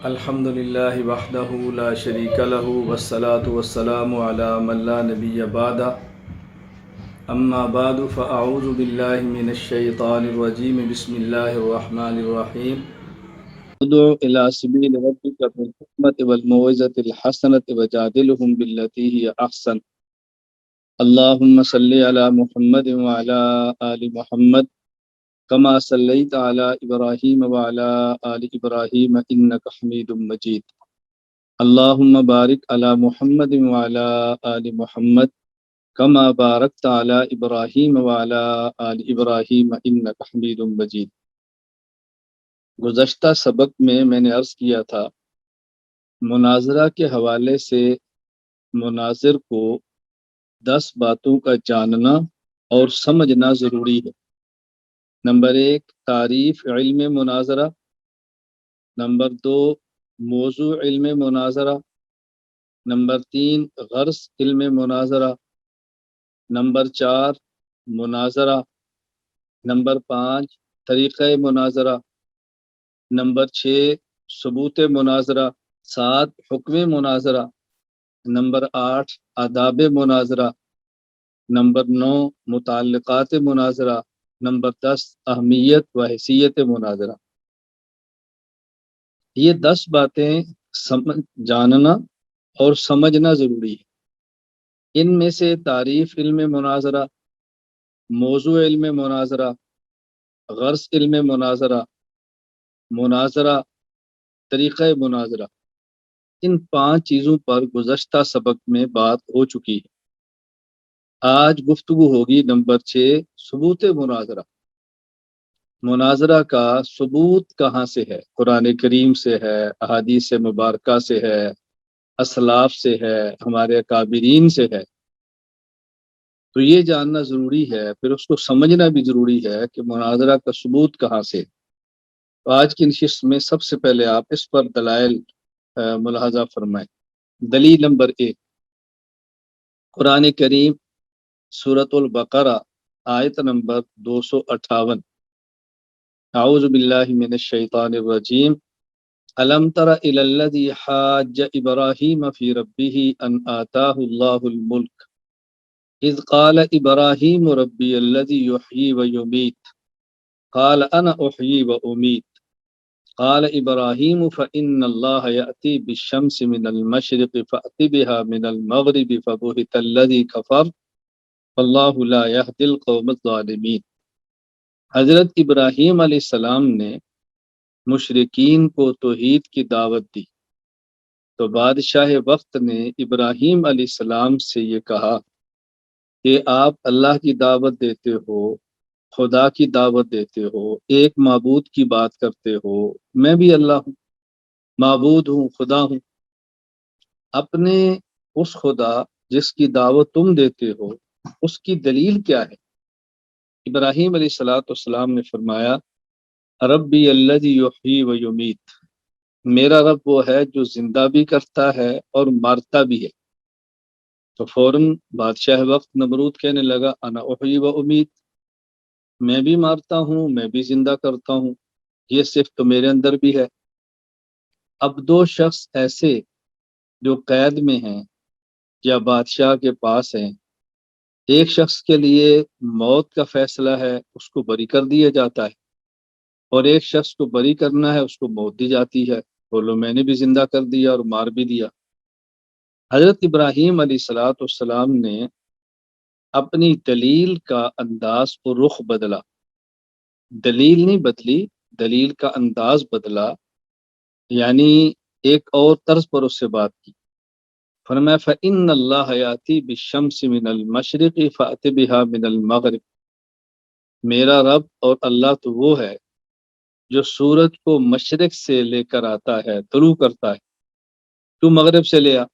الحمد للہ وحدہ لا شریک لہ والصلاة والسلام علی من لا نبی بعد اما بعد فاعوذ باللہ من الشیطان الرجیم بسم اللہ الرحمن الرحیم ادع الى سبیل ربک بالحکمۃ والموعظۃ الحسنۃ وجادلہم باللتی ہی احسن اللہم صلی علی محمد وعلی آل محمد كما صليت على إبراهيم وعلى آل إبراهيم إنك حميد مجيد اللهم بارك على محمد وعلى آل محمد كما باركت على إبراهيم وعلى آل إبراهيم إنك حميد مجيد۔ گزشتہ سبق میں نے عرض کیا تھا مناظرہ کے حوالے سے مناظر کو 10 باتوں کا جاننا اور سمجھنا ضروری ہے۔ نمبر 1 تعریف علم مناظرہ، نمبر 2 موضوع علم مناظرہ، نمبر 3 غرض علم مناظرہ، نمبر 4 مناظرہ، نمبر 5 طریقہ مناظرہ، نمبر 6 ثبوت مناظرہ، 7 حکم مناظرہ، نمبر 8 آداب مناظرہ، نمبر 9 متعلقات مناظرہ، نمبر 10 اہمیت و حیثیت مناظرہ۔ یہ 10 باتیں جاننا اور سمجھنا ضروری ہے۔ ان میں سے تعریف علم مناظرہ، موضوع علم مناظرہ، غرض علم مناظرہ، مناظرہ، طریقہ مناظرہ، ان 5 چیزوں پر گزشتہ سبق میں بات ہو چکی ہے۔ آج گفتگو ہوگی نمبر 6 ثبوت مناظرہ۔ مناظرہ کا ثبوت کہاں سے ہے؟ قرآن کریم سے ہے، احادیث مبارکہ سے ہے، اسلاف سے ہے، ہمارے اکابرین سے ہے۔ تو یہ جاننا ضروری ہے، پھر اس کو سمجھنا بھی ضروری ہے کہ مناظرہ کا ثبوت کہاں سے۔ تو آج کی نشست میں سب سے پہلے آپ اس پر دلائل ملاحظہ فرمائیں۔ دلیل نمبر 1 قرآن کریم سورۃ البقرہ آیت نمبر 258۔ اعوذ باللہ من الشیطان الرجیم الم تر الی الذی حاج ابراہیم فی ربہ ان آتاہ اللہ الملک اذ قال ابراہیم ربی الذی یحیی ویمیت قال انا احیی وامیت قال ابراہیم فإن اللہ یأتی بالشمس من المشرق فأت بها من المغرب فبہت الذی کفر واللہ لا یہدی القوم الظالمین۔ حضرت ابراہیم علیہ السلام نے مشرکین کو توحید کی دعوت دی تو بادشاہ وقت نے ابراہیم علیہ السلام سے یہ کہا کہ آپ اللہ کی دعوت دیتے ہو، خدا کی دعوت دیتے ہو، ایک معبود کی بات کرتے ہو، میں بھی اللہ ہوں، معبود ہوں، خدا ہوں۔ اپنے اس خدا جس کی دعوت تم دیتے ہو اس کی دلیل کیا ہے؟ ابراہیم علیہ السلام نے فرمایا ربی الذی یحیی و یمیت، میرا رب وہ ہے جو زندہ بھی کرتا ہے اور مارتا بھی ہے۔ تو فوراً بادشاہ وقت نمرود کہنے لگا انا احیی و امیت، میں بھی مارتا ہوں، میں بھی زندہ کرتا ہوں، یہ صرف تو میرے اندر بھی ہے۔ اب 2 شخص ایسے جو قید میں ہیں یا بادشاہ کے پاس ہیں، ایک شخص کے لیے موت کا فیصلہ ہے، اس کو بری کر دیا جاتا ہے، اور ایک شخص کو بری کرنا ہے، اس کو موت دی جاتی ہے۔ بولو میں نے بھی زندہ کر دیا اور مار بھی دیا۔ حضرت ابراہیم علیہ السلام نے اپنی دلیل کا انداز اور رخ بدلا، دلیل نہیں بدلی، دلیل کا انداز بدلا، یعنی ایک اور طرز پر اس سے بات کی۔ فرمایا فإن اللہ یأتی بالشمس من المشرق فأت بها من المغرب، میرا رب اور اللہ تو وہ ہے جو سورج کو مشرق سے لے کر آتا ہے، طلوع کرتا ہے، تو مغرب سے لے آ۔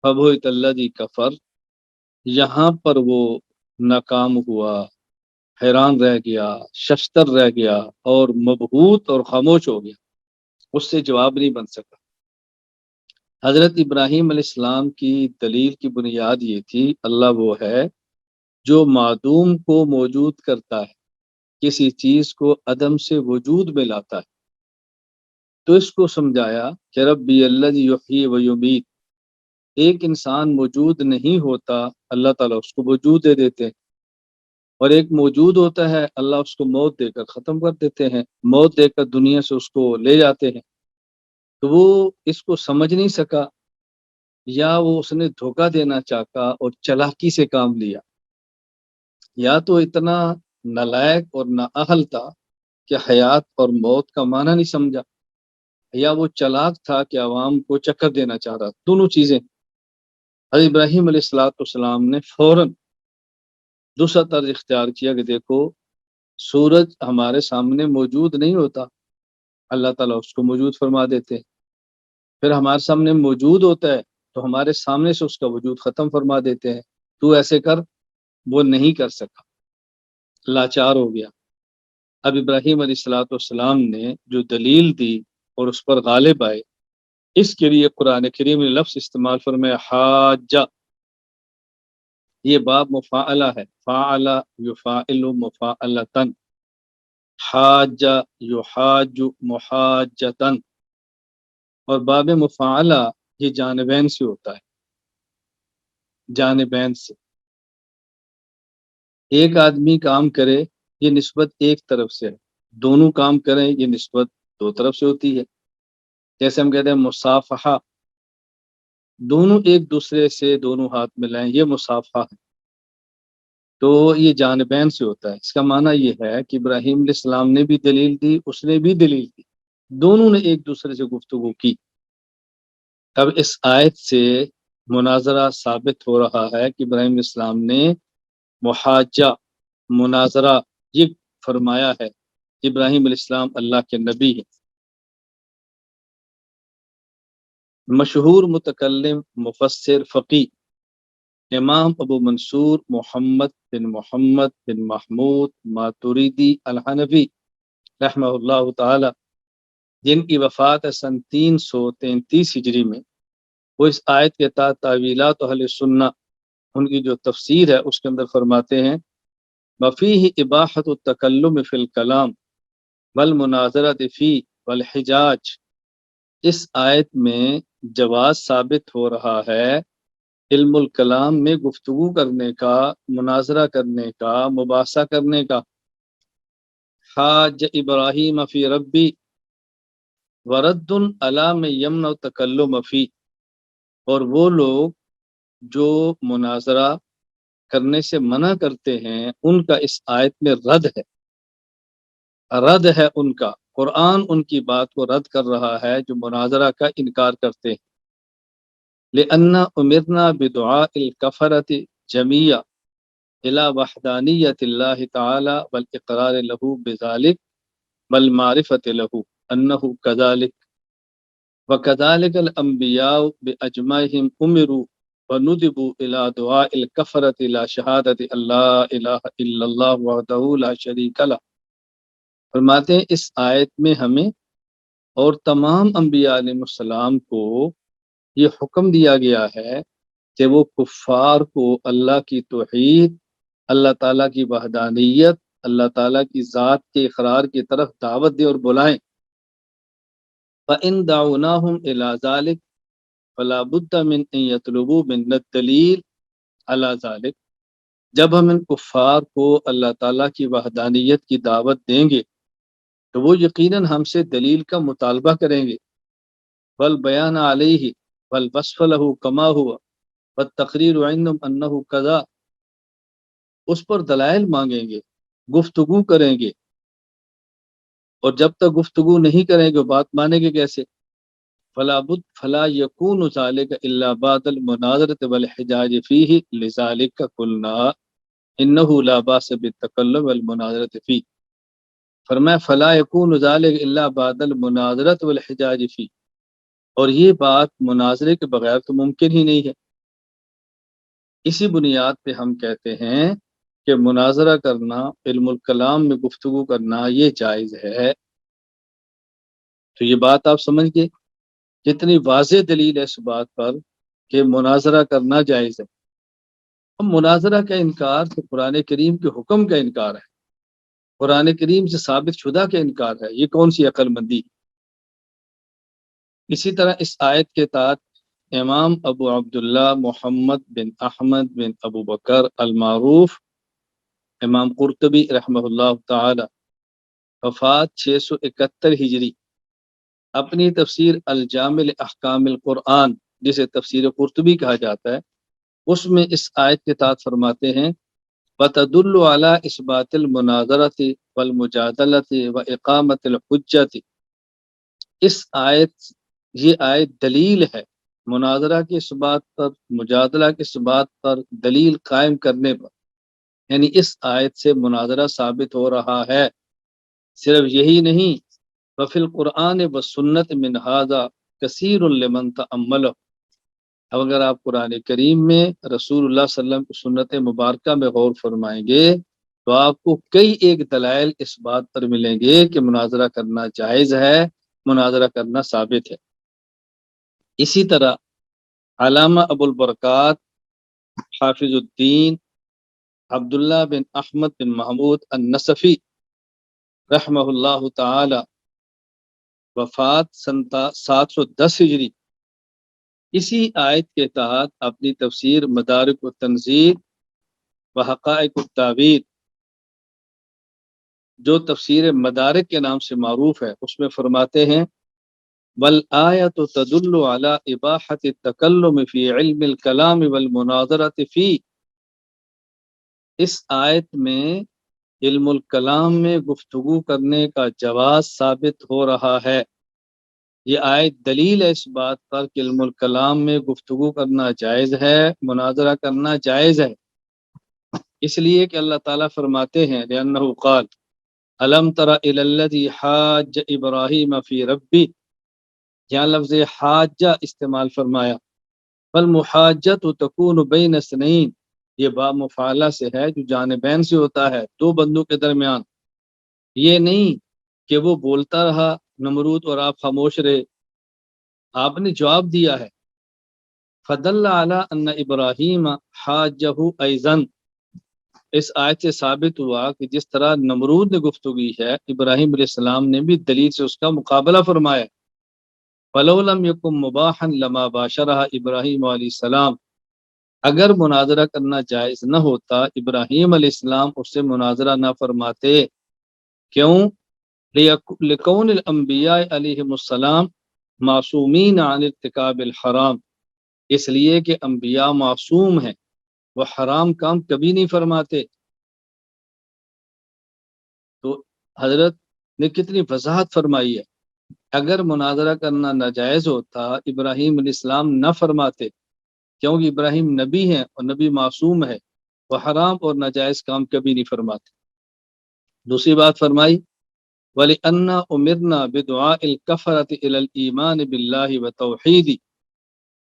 فبہت الذی کفر، یہاں پر وہ ناکام ہوا، حیران رہ گیا، ششتر رہ گیا اور مبہوت اور خاموش ہو گیا، اس سے جواب نہیں بن سکا۔ حضرت ابراہیم علیہ السلام کی دلیل کی بنیاد یہ تھی اللہ وہ ہے جو معدوم کو موجود کرتا ہے، کسی چیز کو عدم سے وجود میں لاتا ہے۔ تو اس کو سمجھایا کہ ربی الذی یحیی و یمیت، ایک انسان موجود نہیں ہوتا، اللہ تعالیٰ اس کو وجود دے دیتے ہیں، اور ایک موجود ہوتا ہے، اللہ اس کو موت دے کر ختم کر دیتے ہیں، موت دے کر دنیا سے اس کو لے جاتے ہیں۔ تو وہ اس کو سمجھ نہیں سکا، یا وہ اس نے دھوکہ دینا چاہا اور چلاکی سے کام لیا، یا تو اتنا نالائق اور نااہل تھا کہ حیات اور موت کا معنی نہیں سمجھا، یا وہ چلاک تھا کہ عوام کو چکر دینا چاہ رہا۔ دونوں چیزیں حضرت ابراہیم علیہ السلام نے فوراً دوسرا طرز اختیار کیا کہ دیکھو سورج ہمارے سامنے موجود نہیں ہوتا، اللہ تعالیٰ اس کو موجود فرما دیتے ہیں، پھر ہمارے سامنے موجود ہوتا ہے تو ہمارے سامنے سے اس کا وجود ختم فرما دیتے ہیں، تو ایسے کر۔ وہ نہیں کر سکا، لاچار ہو گیا۔ اب ابراہیم علیہ السلام نے جو دلیل دی اور اس پر غالب آئے، اس کے لیے قرآن کریم نے لفظ استعمال فرمایا حاجہ۔ یہ باب مفاعلہ ہے، فاعل یفاعل مفاعلتن، حاجہ یحاج محاجتن، اور باب مفاعلہ یہ جانبین سے ہوتا ہے، جانبین سے۔ ایک آدمی کام کرے یہ نسبت ایک طرف سے ہے، دونوں کام کریں یہ نسبت دو طرف سے ہوتی ہے۔ جیسے ہم کہتے ہیں مصافحہ، دونوں ایک دوسرے سے دونوں ہاتھ ملائیں، یہ مصافحہ ہے، تو یہ جانبین سے ہوتا ہے۔ اس کا معنی یہ ہے کہ ابراہیم علیہ السلام نے بھی دلیل دی، اس نے بھی دلیل دی، دونوں نے ایک دوسرے سے گفتگو کی۔ اب اس آیت سے مناظرہ ثابت ہو رہا ہے کہ ابراہیم علیہ السلام نے محاجہ، مناظرہ یہ فرمایا ہے۔ ابراہیم علیہ السلام اللہ کے نبی ہیں۔ مشہور متکلم، مفسر، فقیہ امام ابو منصور محمد بن محمود ماتوریدی الحنفی رحمہ اللہ تعالی، جن کی وفات ہے سن 333 ہجری میں، وہ اس آیت کے تحت تعویلات اہل سنہ، ان کی جو تفسیر ہے اس کے اندر فرماتے ہیں وفیہ اباحۃ التکلم فی الکلام والمناظرۃ فی والحجاج، اس آیت میں جواز ثابت ہو رہا ہے علم الکلام میں گفتگو کرنے کا، مناظرہ کرنے کا، مباحثہ کرنے کا۔ حاج ابراہیم فی ربی ورد علی من یمنع التکلم فی، اور وہ لوگ جو مناظرہ کرنے سے منع کرتے ہیں ان کا اس آیت میں رد ہے ان کا، قرآن ان کی بات کو رد کر رہا ہے جو مناظرہ کا انکار کرتے ہیں۔ لأن امرنا بدعاء الکفرۃ جمیع الى وحدانیت اللہ تعالی والاقرار له بذلك والمعرفۃ له انه كذلك وكذلك الانبیاء باجمعهم امروا وندبوا الى دعاء الکفرۃ الى شہادۃ اللہ الہ الا اللہ وحدہ لا شریک له۔ فرماتے ہیں اس آیت میں ہمیں اور تمام انبیاء علیہ السلام کو یہ حکم دیا گیا ہے کہ وہ کفار کو اللہ کی توحید، اللہ تعالیٰ کی وحدانیت، اللہ تعالیٰ کی ذات کے اقرار کی طرف دعوت دے اور بلائیں۔ فَإِن دَعَوْنَاهُمْ إِلَى ذَلِكَ فَلَا بُدَّ مِنْ أَن يَطْلُبُوا مِنَّا الدَّلِيلَ عَلَى ذَلِكَ، جب ہم ان کفار کو اللہ تعالیٰ کی وحدانیت کی دعوت دیں گے تو وہ یقیناً ہم سے دلیل کا مطالبہ کریں گے، والبیان علیہ والوصف له کما ہوا والتقریر عندهم انه کذا، اس پر دلائل مانگیں گے، گفتگو کریں گے، اور جب تک گفتگو نہیں کریں گے بات مانیں گے کیسے؟ فلا یکون ذلک الا بعد المناظرۃ والحجاج فیہ لذلک قلنا انه لا باس بالتکلم والمناظرۃ فیہ۔ فرمایا فلا یکون ذلک الا بعد المناظرۃ والحجاج فیہ، اور یہ بات مناظرے کے بغیر تو ممکن ہی نہیں ہے۔ اسی بنیاد پہ ہم کہتے ہیں کہ مناظرہ کرنا، علم الکلام میں گفتگو کرنا یہ جائز ہے۔ تو یہ بات آپ سمجھ گئے کتنی واضح دلیل ہے اس بات پر کہ مناظرہ کرنا جائز ہے۔ اب مناظرہ کا انکار تو قرآن کریم کے حکم کا انکار ہے، قرآن کریم سے ثابت شدہ کا انکار ہے، یہ کون سی عقل مندی؟ اسی طرح اس آیت کے تحت امام ابو عبداللہ محمد بن احمد بن ابو بکر المعروف امام قرطبی رحمہ اللہ تعالی وفات 671 ہجری اپنی تفسیر الجامع احکام القرآن جسے تفسیر قرطبی کہا جاتا ہے اس میں اس آیت کے تحت فرماتے ہیں وَتَدُلُّ عَلَىٰ إِثْبَاتِ الْمُنَاظَرَةِ وَالْمُجَادَلَةِ وَإِقَامَةِ الْحُجَّةِ یہ آیت دلیل ہے مناظرہ کی اس بات پر، مجادلہ کی اس بات پر، دلیل قائم کرنے پر، یعنی اس آیت سے مناظرہ ثابت ہو رہا ہے۔ صرف یہی نہیں، وفی القرآن والسنت من ھذا کثیر لمن تأملہ، اب اگر آپ قرآن کریم میں رسول اللہ صلی اللہ علیہ وسلم کی سنت مبارکہ میں غور فرمائیں گے تو آپ کو کئی ایک دلائل اس بات پر ملیں گے کہ مناظرہ کرنا جائز ہے، مناظرہ کرنا ثابت ہے۔ اسی طرح علامہ ابو البرکات حافظ الدین عبداللہ بن احمد بن محمود النصفی رحمہ اللہ تعالی وفات 710 ہجری اسی آیت کے تحت اپنی تفسیر مدارک التنزیل و حقائق التعبیر جو تفسیر مدارک کے نام سے معروف ہے اس میں فرماتے ہیں والآیت تدل علی اباحۃ التکلم فی علم الکلام والمناظرۃ فی، اس آیت میں علم الکلام میں گفتگو کرنے کا جواز ثابت ہو رہا ہے۔ یہ آیت دلیل ہے اس بات پر کہ علم الکلام میں گفتگو کرنا جائز ہے، مناظرہ کرنا جائز ہے، اس لیے کہ اللہ تعالیٰ فرماتے ہیں لأنہ قال الم تر الی الذی حاج ابراہیم فی ربی، یہاں لفظ حاجہ استعمال فرمایا، فالمحاجۃ تکون بین اثنین، یہ با مفعلہ سے ہے جو جانبین سے ہوتا ہے، دو بندوں کے درمیان، یہ نہیں کہ وہ بولتا رہا نمرود اور آپ خاموش رہے، آپ نے جواب دیا ہے۔ فدل علی ان ابراہیم حاجہ ایضا، اس آیت سے ثابت ہوا کہ جس طرح نمرود نے گفتگو کی ہے ابراہیم علیہ السلام نے بھی دلیل سے اس کا مقابلہ فرمایا۔ فلو لم یکن مباحا لما باشرہ ابراہیم علیہ السلام، اگر مناظرہ کرنا جائز نہ ہوتا ابراہیم علیہ السلام اس سے مناظرہ نہ فرماتے، کیوں؟ لکون الانبیاء علیہم السلام معصومین عن ارتکاب الحرام، اس لیے کہ انبیاء معصوم ہیں، وہ حرام کام کبھی نہیں فرماتے۔ تو حضرت نے کتنی وضاحت فرمائی ہے، اگر مناظرہ کرنا ناجائز ہوتا ابراہیم علیہ السلام نہ فرماتے، کیونکہ ابراہیم نبی ہیں اور نبی معصوم ہے، وہ حرام اور ناجائز کام کبھی نہیں فرماتے۔ دوسری بات فرمائی وَلِأَنَّا أُمِرْنَا بِدُعَاءِ الْكَفَرَةِ إِلَى الْإِيمَانِ بِاللَّهِ وَتَوْحِيدِ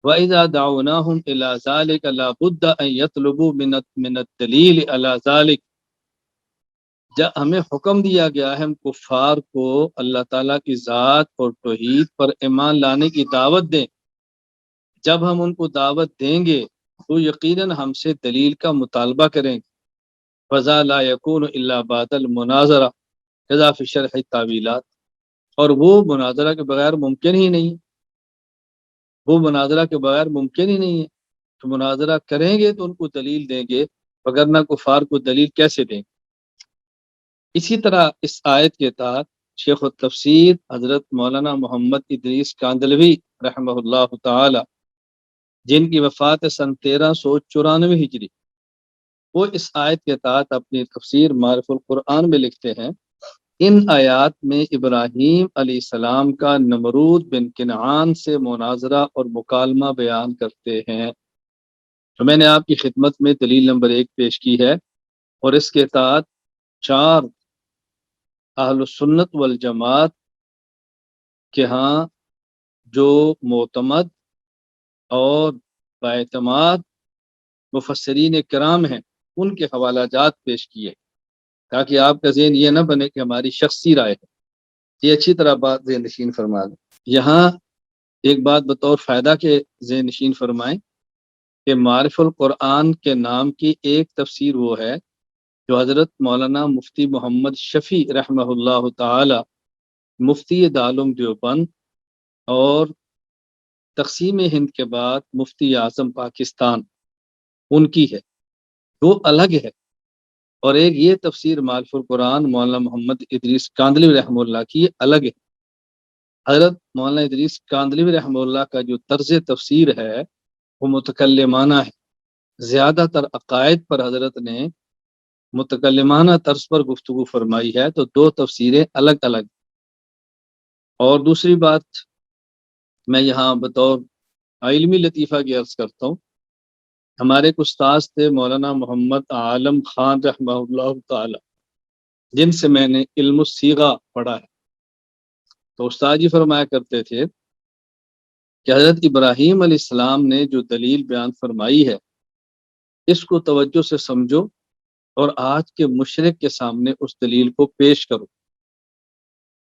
وَإِذَا دَعَوْنَاهُمْ إِلَى ذَلِكَ لَا بُدَّ أَن يَطْلُبُوا مِنَ الدَّلِيلِ عَلَى ذَلِكَ، جب ہمیں حکم دیا گیا ہے ہم کفار کو اللہ تعالیٰ کی ذات اور توحید پر ایمان لانے کی دعوت دیں، جب ہم ان کو دعوت دیں گے تو یقیناً ہم سے دلیل کا مطالبہ کریں گے۔ فَذَا لَا يَكُونُ إِلَّا بَعْدَ الْمُنَاظَرَةِ كَذَا فِي شَرْحِ التَّأْوِيلَاتِ، اور وہ مناظرہ کے بغیر ممکن ہی نہیں، وہ مناظرہ کے بغیر ممکن ہی نہیں ہے، تو مناظرہ کریں گے تو ان کو دلیل دیں گے، وگرنہ کفار کو دلیل کیسے دیں گے۔ اسی طرح اس آیت کے تحت شیخ التفسیر حضرت مولانا محمد ادریس کاندلوی رحمہ اللہ تعالی جن کی وفات سن 1394 ہجری، وہ اس آیت کے تحت اپنی تفسیر معرف القرآن میں لکھتے ہیں ان آیات میں ابراہیم علیہ السلام کا نمرود بن کنعان سے مناظرہ اور مکالمہ بیان کرتے ہیں۔ تو میں نے آپ کی خدمت میں دلیل نمبر 1 پیش کی ہے، اور اس کے تحت 4 اہل السنت والجماعت کے ہاں جو معتمد اور باعتماد مفسرین کرام ہیں ان کے حوالہ جات پیش کیے، تاکہ آپ کا ذہن یہ نہ بنے کہ ہماری شخصی رائے ہے، یہ اچھی طرح بات ذہن نشین فرما دیں۔ یہاں ایک بات بطور فائدہ کے ذہن نشین فرمائیں کہ معرف القرآن کے نام کی ایک تفسیر وہ ہے جو حضرت مولانا مفتی محمد شفیع رحمہ اللہ تعالی مفتی دارالعلوم دیوبند اور تقسیم ہند کے بعد مفتی اعظم پاکستان ان کی ہے، وہ الگ ہے، اور ایک یہ تفسیر مالف القرآن مولانا محمد ادریس کاندلوی رحمہ اللہ کی یہ الگ ہے۔ حضرت مولانا ادریس کاندلوی رحمہ اللہ کا جو طرز تفسیر ہے وہ متکلمانہ ہے، زیادہ تر عقائد پر حضرت نے متکلمانہ طرز پر گفتگو فرمائی ہے، تو دو تفسیریں الگ الگ۔ اور دوسری بات میں یہاں بطور علمی لطیفہ کی عرض کرتا ہوں، ہمارے ایک استاذ تھے مولانا محمد عالم خان رحمہ اللہ تعالی، جن سے میں نے علم الصیغہ پڑھا ہے، تو استاد جی فرمایا کرتے تھے کہ حضرت ابراہیم علیہ السلام نے جو دلیل بیان فرمائی ہے اس کو توجہ سے سمجھو اور آج کے مشرک کے سامنے اس دلیل کو پیش کرو۔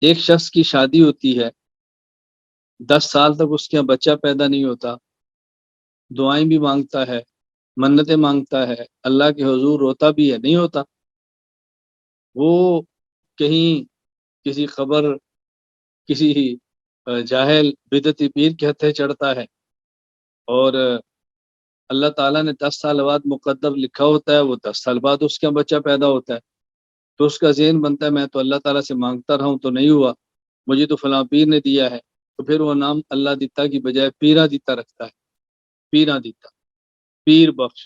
ایک شخص کی شادی ہوتی ہے، 10 سال تک اس کے یہاں بچہ پیدا نہیں ہوتا، دعائیں بھی مانگتا ہے، منتیں مانگتا ہے، اللہ کے حضور روتا بھی ہے، نہیں ہوتا۔ وہ کہیں کسی خبر کسی جاہل بدعتی پیر کے ہتھے چڑھتا ہے، اور اللہ تعالیٰ نے 10 سال بعد مقدر لکھا ہوتا ہے، وہ 10 سال بعد اس کا بچہ پیدا ہوتا ہے، تو اس کا ذہن بنتا ہے میں تو اللہ تعالیٰ سے مانگتا رہا ہوں تو نہیں ہوا، مجھے تو فلاں پیر نے دیا ہے، تو پھر وہ نام اللہ دیتا کی بجائے پیرا دیتا رکھتا ہے، پیرا دیتا، پیر بخش۔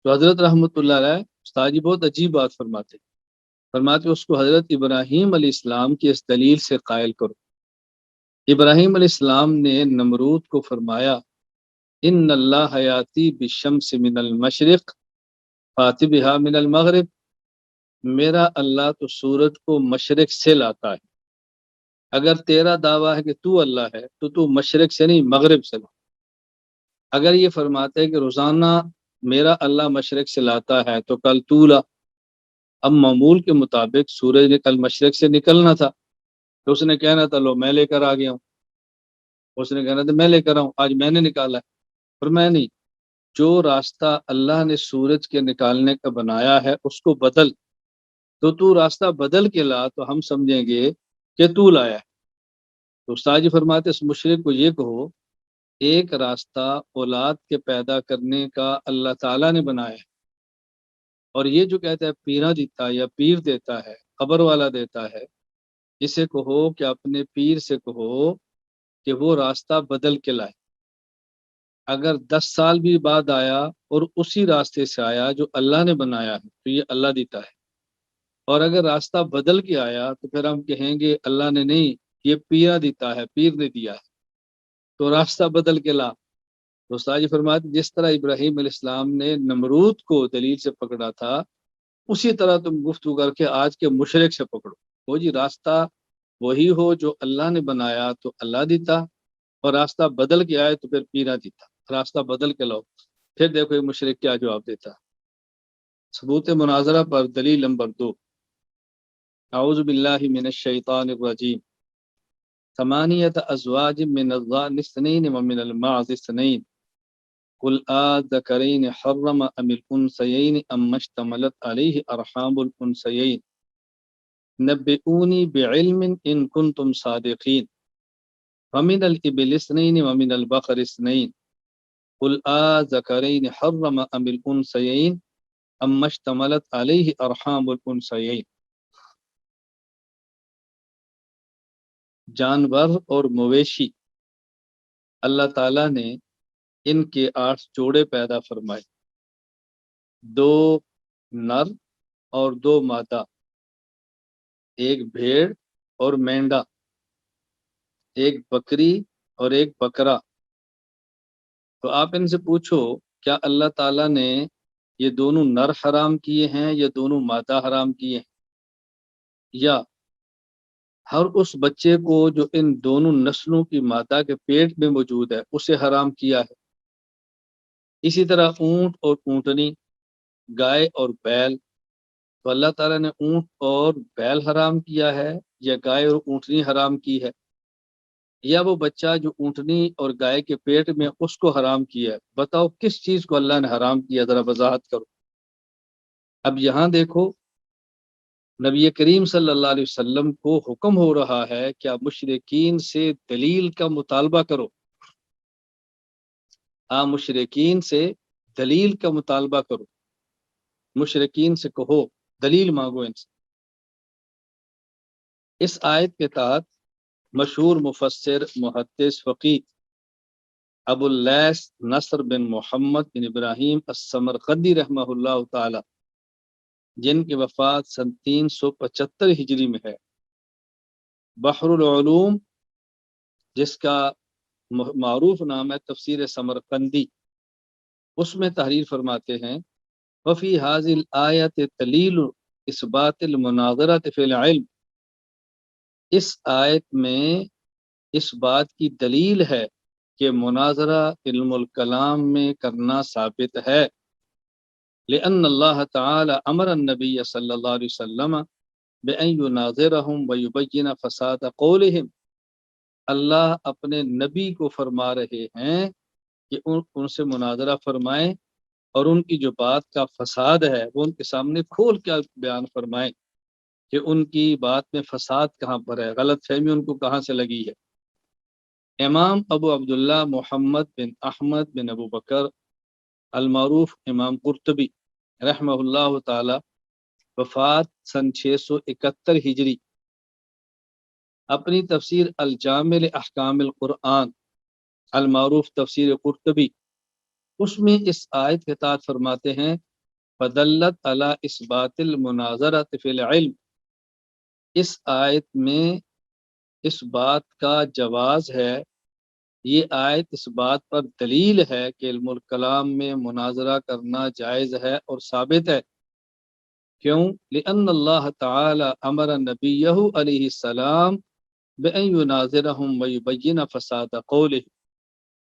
تو حضرت رحمۃ اللہ علیہ استاد جی بہت عجیب بات فرماتے اس کو حضرت ابراہیم علیہ السلام کی اس دلیل سے قائل کرو۔ ابراہیم علیہ السلام نے نمرود کو فرمایا ان اللہ حیاتی بالشمس من المشرق فاتی بہا من المغرب، میرا اللہ تو سورج کو مشرق سے لاتا ہے، اگر تیرا دعویٰ ہے کہ تو اللہ ہے تو مشرق سے نہیں مغرب سے لا۔ اگر یہ فرماتے ہیں کہ روزانہ میرا اللہ مشرق سے لاتا ہے تو کل تو لا۔ اب معمول کے مطابق سورج نے کل مشرق سے نکلنا تھا، تو اس نے کہنا تھا لو میں لے کر آ گیا ہوں، اس نے کہنا تھا میں لے کر آؤں، آج میں نے نکالا ہے، پر میں نہیں، جو راستہ اللہ نے سورج کے نکالنے کا بنایا ہے اس کو بدل، تو راستہ بدل کے لا تو ہم سمجھیں گے کہ تو لایا ہے۔ تو استاد جی فرماتے اس مشرک کو یہ کہو ایک راستہ اولاد کے پیدا کرنے کا اللہ تعالیٰ نے بنایا ہے، اور یہ جو کہتا ہے پیرا دیتا یا پیر دیتا ہے، قبر والا دیتا ہے، اسے کہو کہ اپنے پیر سے کہو کہ وہ راستہ بدل کے لائے۔ اگر 10 سال بھی بعد آیا اور اسی راستے سے آیا جو اللہ نے بنایا ہے تو یہ اللہ دیتا ہے، اور اگر راستہ بدل کے آیا تو پھر ہم کہیں گے اللہ نے نہیں، یہ پیرا دیتا ہے، پیر نے دیا ہے، تو راستہ بدل کے لا۔ تو استاد جی فرماتے جس طرح ابراہیم علیہ السلام نے نمرود کو دلیل سے پکڑا تھا، اسی طرح تم گفتگو کر کے آج کے مشرک سے پکڑو، وہ جی راستہ وہی ہو جو اللہ نے بنایا تو اللہ دیتا، اور راستہ بدل کے آئے تو پھر پیرا دیتا، راستہ بدل کے لاؤ۔ پھر دیکھو یہ مشرک کیا جواب دیتا۔ ثبوت مناظرہ پر دلیل نمبر 2، اعوذ باللہ من الشیطان الرجیم، ثمانیۃ ازواج من الضأن اثنین ومن المعز اثنین قل آذکرین حرم ام الانثیین ام اشتملت علیہ ارحام الانثیین نبئونی بعلم ان کنتم صادقین ومن الابل اثنین ومن البقر اثنین قل آذکرین حرم ام الانثیین ام اشتملت علیہ ارحام الانثیین۔ جانور اور مویشی اللہ تعالیٰ نے ان کے 8 جوڑے پیدا فرمائے، 2 نر اور 2 مادہ، ایک بھیڑ اور مینڈا، ایک بکری اور ایک بکرا۔ تو آپ ان سے پوچھو کیا اللہ تعالیٰ نے یہ دونوں نر حرام کیے ہیں یا دونوں مادہ حرام کیے ہیں، یا ہر اس بچے کو جو ان دونوں نسلوں کی مادہ کے پیٹ میں موجود ہے اسے حرام کیا ہے۔ اسی طرح اونٹ اور اونٹنی، گائے اور بیل، تو اللہ تعالیٰ نے اونٹ اور بیل حرام کیا ہے یا گائے اور اونٹنی حرام کی ہے، یا وہ بچہ جو اونٹنی اور گائے کے پیٹ میں اس کو حرام کیا ہے؟ بتاؤ کس چیز کو اللہ نے حرام کیا، ذرا وضاحت کرو۔ اب یہاں دیکھو نبی کریم صلی اللہ علیہ وسلم کو حکم ہو رہا ہے کہ آپ مشرکین سے دلیل کا مطالبہ کرو، آپ مشرکین سے دلیل کا مطالبہ کرو، مشرکین سے کہو، دلیل مانگو ان سے۔ اس آیت کے تحت مشہور مفسر محدث فقیہ ابو اللیث نصر بن محمد بن ابراہیم السمرقندی رحمہ اللہ تعالی، جن کی وفات سن 375 ہجری میں ہے، بحر العلوم جس کا معروف نام ہے تفسیر سمرقندی، اس میں تحریر فرماتے ہیں وفی حاضل آیت دلیل اثبات المناظرۃ فی العلم، اس آیت میں اس بات کی دلیل ہے کہ مناظرہ علم الکلام میں کرنا ثابت ہے، لأن اللہ تعالی امر النبی صلی اللہ علیہ وسلم بأن يناظرهم ويبين فساد قولهم، اللہ اپنے نبی کو فرما رہے ہیں کہ ان سے مناظرہ فرمائیں اور ان کی جو بات کا فساد ہے وہ ان کے سامنے کھول کے بیان فرمائیں کہ ان کی بات میں فساد کہاں پر ہے، غلط فہمی ان کو کہاں سے لگی ہے۔ امام ابو عبداللہ محمد بن احمد بن ابو بکر المعروف امام قرطبی رحمہ اللہ تعالی، وفات سن 671 ہجری، اپنی تفسیر الجامع احکام القرآن المعروف تفسیر قرطبی، اس میں اس آیت کے تحت فرماتے ہیں فدلت علی اثبات المناظرۃ فی العلم، اس آیت میں اس بات کا جواز ہے، یہ آیت اس بات پر دلیل ہے کہ علم الکلام میں مناظرہ کرنا جائز ہے اور ثابت ہے۔ کیوں؟ لأن اللہ تعالی امر نبیہ علیہ السلام بأن يناظرهم ويبين فساد قوله،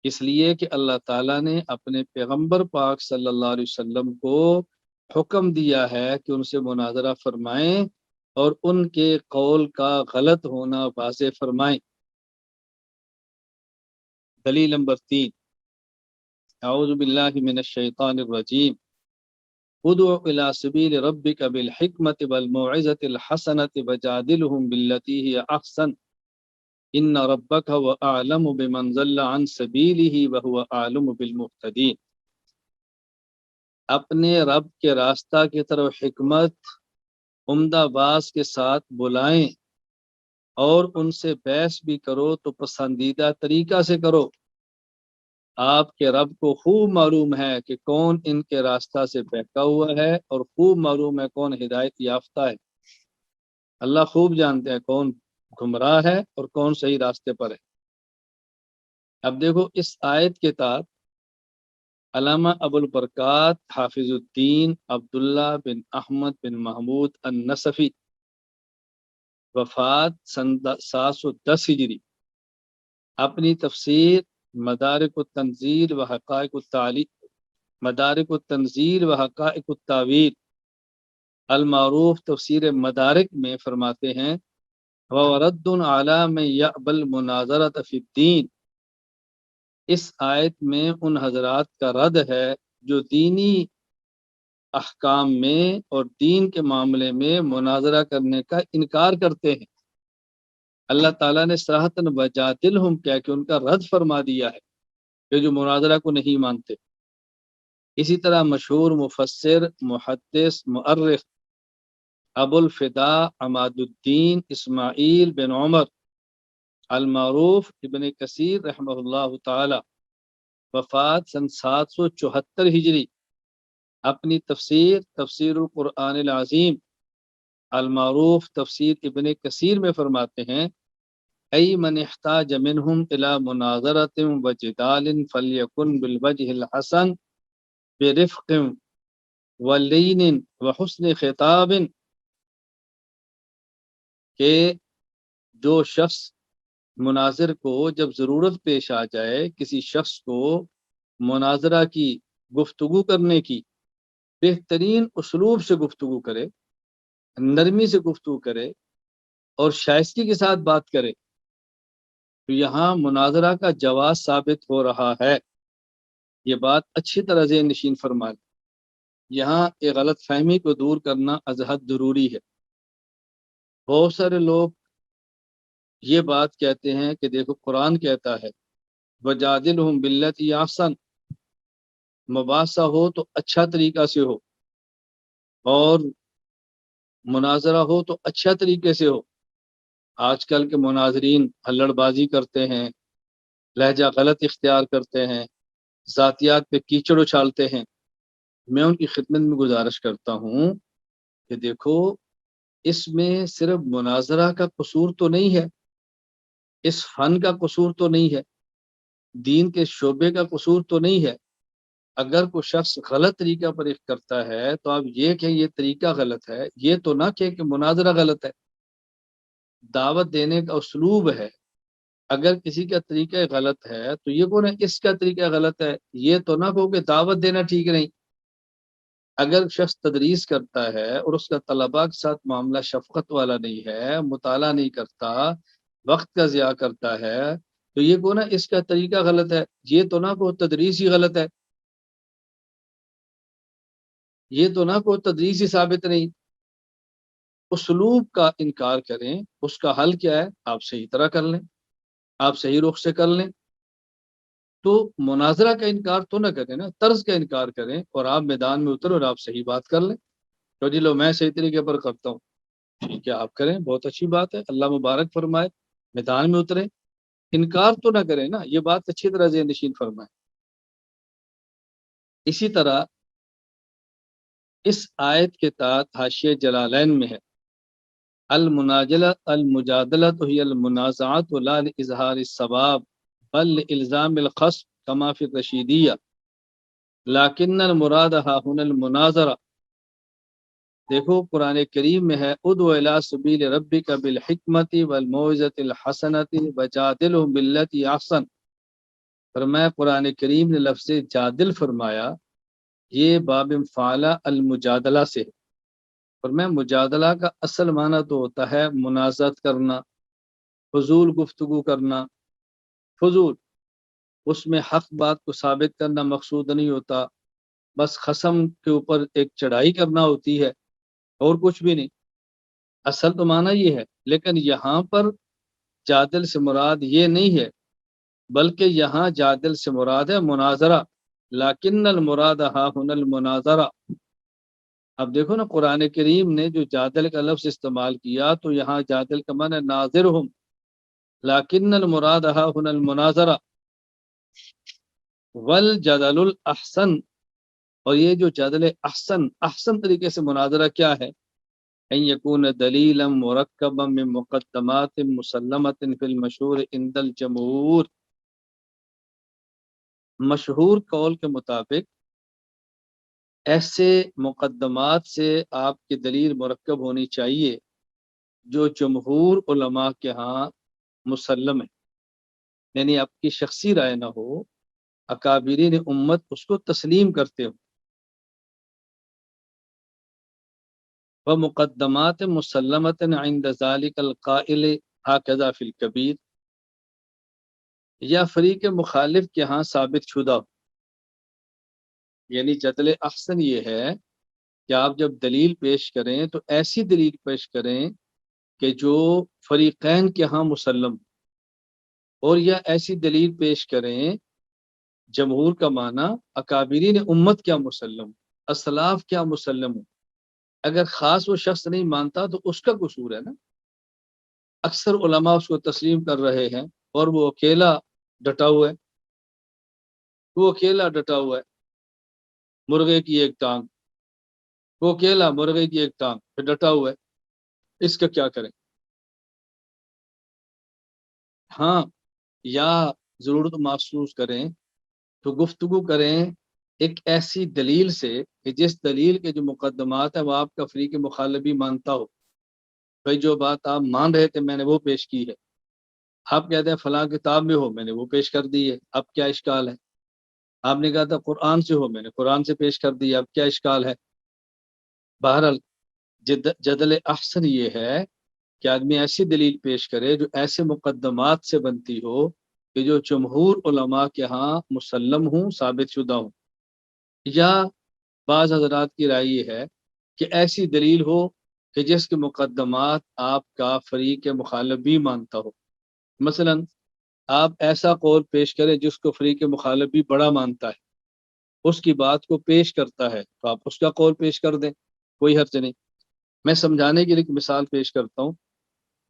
اس لیے کہ اللہ تعالیٰ نے اپنے پیغمبر پاک صلی اللہ علیہ وسلم کو حکم دیا ہے کہ ان سے مناظرہ فرمائیں اور ان کے قول کا غلط ہونا واضح فرمائیں۔ دلیل نمبر 3، اعوذ باللہ من الشیطان الرجیم، ادع الى سبیل ربک بالحکمت والموعظۃ الحسنۃ وجادلہم باللتی ہی احسن ان ربک هو اعلم بمن ضل عن سبیلہ وہو اعلم بالمہتدین، اپنے رب کے راستہ کی طرف حکمت عمدہ باز کے ساتھ بلائیں اور ان سے بحث بھی کرو تو پسندیدہ طریقہ سے کرو، آپ کے رب کو خوب معلوم ہے کہ کون ان کے راستہ سے بہکا ہوا ہے اور خوب معلوم ہے کون ہدایت یافتہ ہے، اللہ خوب جانتے ہیں کون گمراہ ہے اور کون صحیح راستے پر ہے۔ اب دیکھو اس آیت کے تحت علامہ ابو البرکات حافظ الدین عبداللہ بن احمد بن محمود النصفی، وفات سن 710 ہجری، اپنی تفسیر مدارک التنزیل و حقائق التعلیل، مدارک التنزیل و حقائق التاویل المعروف تفسیر مدارک میں فرماتے ہیں وَرَدٌّ عَلَى مَن يَأْبَى الْمُنَاظَرَةَ فِي الدِّينِ، اس آیت میں ان حضرات کا رد ہے جو دینی احکام میں اور دین کے معاملے میں مناظرہ کرنے کا انکار کرتے ہیں۔ اللہ تعالیٰ نے صراحتاً وجادلہم کیا کہ ان کا رد فرما دیا ہے کہ جو مناظرہ کو نہیں مانتے۔ اسی طرح مشہور مفسر محدث مؤرخ ابو الفدا عماد الدین اسماعیل بن عمر المعروف ابن کثیر رحمہ اللہ تعالی، وفات سن 774 ہجری، اپنی تفسیر تفسیر القرآن العظیم المعروف تفسیر ابن کثیر میں فرماتے ہیں ای من احتاج منہم الی مناظرۃ وجدال فلیکن بالوجہ الحسن برفق ولین وحسن خطاب، کہ جو شخص مناظر کو جب ضرورت پیش آ جائے کسی شخص کو مناظرہ کی گفتگو کرنے کی، بہترین اسلوب سے گفتگو کرے، نرمی سے گفتگو کرے اور شائستگی کے ساتھ بات کرے، تو یہاں مناظرہ کا جواز ثابت ہو رہا ہے۔ یہ بات اچھی طرح ذہن نشین فرما لیں، یہاں ایک غلط فہمی کو دور کرنا از حد ضروری ہے۔ بہت سارے لوگ یہ بات کہتے ہیں کہ دیکھو قرآن کہتا ہے وَجَادِلْهُمْ بِالَّتِي أَحْسَنُ، مباحثہ ہو تو اچھا طریقہ سے ہو، اور مناظرہ ہو تو اچھا طریقے سے ہو۔ آج کل کے مناظرین ہلڑ بازی کرتے ہیں، لہجہ غلط اختیار کرتے ہیں، ذاتیات پہ کیچڑ اچھالتے ہیں۔ میں ان کی خدمت میں گزارش کرتا ہوں کہ دیکھو، اس میں صرف مناظرہ کا قصور تو نہیں ہے، اس فن کا قصور تو نہیں ہے، دین کے شعبے کا قصور تو نہیں ہے۔ اگر کوئی شخص غلط طریقہ پر کرتا ہے تو آپ یہ کہ یہ طریقہ غلط ہے، یہ تو نہ کہ مناظرہ غلط ہے۔ دعوت دینے کا اسلوب ہے، اگر کسی کا طریقہ غلط ہے تو یہ کون ہے اس کا طریقہ غلط ہے، یہ تو نہ کہو کہ دعوت دینا ٹھیک نہیں۔ اگر شخص تدریس کرتا ہے اور اس کا طلباء کے ساتھ معاملہ شفقت والا نہیں ہے، مطالعہ نہیں کرتا، وقت کا ضیاع کرتا ہے، تو یہ کون ہے اس کا طریقہ غلط ہے، یہ تو نہ کہو تدریس ہی غلط ہے، یہ تو نہ کہو تدریس ہی ثابت نہیں۔ اسلوب کا انکار کریں، اس کا حل کیا ہے؟ آپ صحیح طرح کر لیں، آپ صحیح رخ سے کر لیں۔ تو مناظرہ کا انکار تو نہ کریں نا، طرز کا انکار کریں، اور آپ میدان میں اتریں اور آپ صحیح بات کر لیں۔ تو جی لو، میں صحیح طریقے پر کرتا ہوں، ٹھیک ہے آپ کریں، بہت اچھی بات ہے، اللہ مبارک فرمائے، میدان میں اتریں، انکار تو نہ کریں نا، یہ بات اچھی طرح ذہن نشین فرمائے۔ اسی طرح اس آیت کے تحت حاشیہ جلالین میں ہے، المجادلۃ ہی المنازعۃ لا لاظہار الثواب بل الزام الخصم کما فی الرشیدیہ لیکن المراد ہا ہن المناظرہ۔ دیکھو قرآن کریم میں ہے، ادعو الی سبیل ربک بالحکمت والموعظۃ الحسنۃ وجادلہم باللتی احسن۔ فرمایا قرآن کریم نے لفظ جادل فرمایا، یہ باب فعلہ المجادلہ سے ہے۔ فرمایا مجادلہ کا اصل معنی تو ہوتا ہے منازعت کرنا، فضول گفتگو کرنا، فضول، اس میں حق بات کو ثابت کرنا مقصود نہیں ہوتا، بس خصم کے اوپر ایک چڑھائی کرنا ہوتی ہے، اور کچھ بھی نہیں۔ اصل تو معنی یہ ہے، لیکن یہاں پر جادل سے مراد یہ نہیں ہے، بلکہ یہاں جادل سے مراد ہے مناظرہ، لیکن المراد ہا ہن المناظرہ۔ اب دیکھو نا، قرآن کریم نے جو جادل کا لفظ استعمال کیا تو یہاں جادل کا معنی ناظرہم، لیکن المراد ہا ہن المناظرہ والجدل الاحسن۔ اور یہ جو جدل احسن، احسن طریقے سے مناظرہ کیا ہے؟ ان یکون دلیلا مرکبا من مقدمات مسلمت فی المشہور عند الجمہور۔ مشہور قول کے مطابق ایسے مقدمات سے آپ کی دلیل مرکب ہونی چاہیے جو جمہور علماء کے ہاں مسلم ہے، یعنی آپ کی شخصی رائے نہ ہو، اکابرین امت اس کو تسلیم کرتے ہو۔ ومقدمات مسلمت عند ذلك القائل هكذا فی الکبیر، یا فریق مخالف کے ہاں ثابت شدہ ہو۔ یعنی جدل احسن یہ ہے کہ آپ جب دلیل پیش کریں تو ایسی دلیل پیش کریں کہ جو فریقین کے ہاں مسلم، اور یا ایسی دلیل پیش کریں، جمہور کا معنی اکابرین امت کیا مسلم، اسلاف کیا مسلم ہو۔ اگر خاص وہ شخص نہیں مانتا تو اس کا قصور ہے نا، اکثر علماء اس کو تسلیم کر رہے ہیں اور وہ اکیلا ڈٹا ہوا ہے، وہ اکیلا ڈٹا ہوا ہے، مرغے کی ایک ٹانگ، وہ اکیلا مرغے کی ایک ٹانگ پہ ڈٹا ہوا ہے، اس کا کیا کریں؟ ہاں، یا ضرورت محسوس کریں تو گفتگو کریں ایک ایسی دلیل سے کہ جس دلیل کے جو مقدمات ہیں وہ آپ کا فریق مخالف بھی مانتا ہو۔ بھائی جو بات آپ مان رہے تھے میں نے وہ پیش کی ہے، آپ کہتے ہیں فلاں کتاب میں ہو، میں نے وہ پیش کر دی ہے، اب کیا اشکال ہے؟ آپ نے کہا تھا قرآن سے ہو، میں نے قرآن سے پیش کر دی ہے، اب کیا اشکال ہے؟ بہرحال جدل احسن یہ ہے کہ آدمی ایسی دلیل پیش کرے جو ایسے مقدمات سے بنتی ہو کہ جو جمہور علماء کے ہاں مسلم ہوں، ثابت شدہ ہوں۔ یا بعض حضرات کی رائے یہ ہے کہ ایسی دلیل ہو کہ جس کے مقدمات آپ کا فریق مخالف بھی مانتا ہو۔ مثلا آپ ایسا قول پیش کریں جس کو فریق مخالف بھی بڑا مانتا ہے، اس کی بات کو پیش کرتا ہے تو آپ اس کا قول پیش کر دیں، کوئی حرج نہیں۔ میں سمجھانے کے لیے ایک مثال پیش کرتا ہوں۔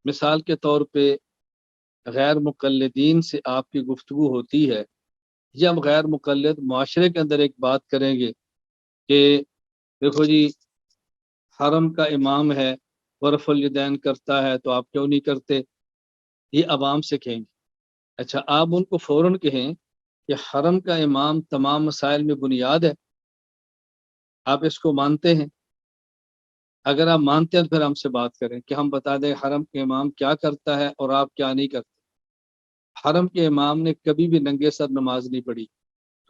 مثال کے طور پہ غیر مقلدین سے آپ کی گفتگو ہوتی ہے، جب غیر مقلد معاشرے کے اندر ایک بات کریں گے کہ دیکھو جی حرم کا امام ہے، ورف الیدین کرتا ہے تو آپ کیوں نہیں کرتے، یہ عوام سے کہیں گے۔ اچھا آپ ان کو فوراً کہیں کہ حرم کا امام تمام مسائل میں بنیاد ہے، آپ اس کو مانتے ہیں؟ اگر آپ مانتے ہیں تو پھر ہم سے بات کریں کہ ہم بتا دیں حرم کے امام کیا کرتا ہے اور آپ کیا نہیں کرتے۔ حرم کے امام نے کبھی بھی ننگے سر نماز نہیں پڑھی،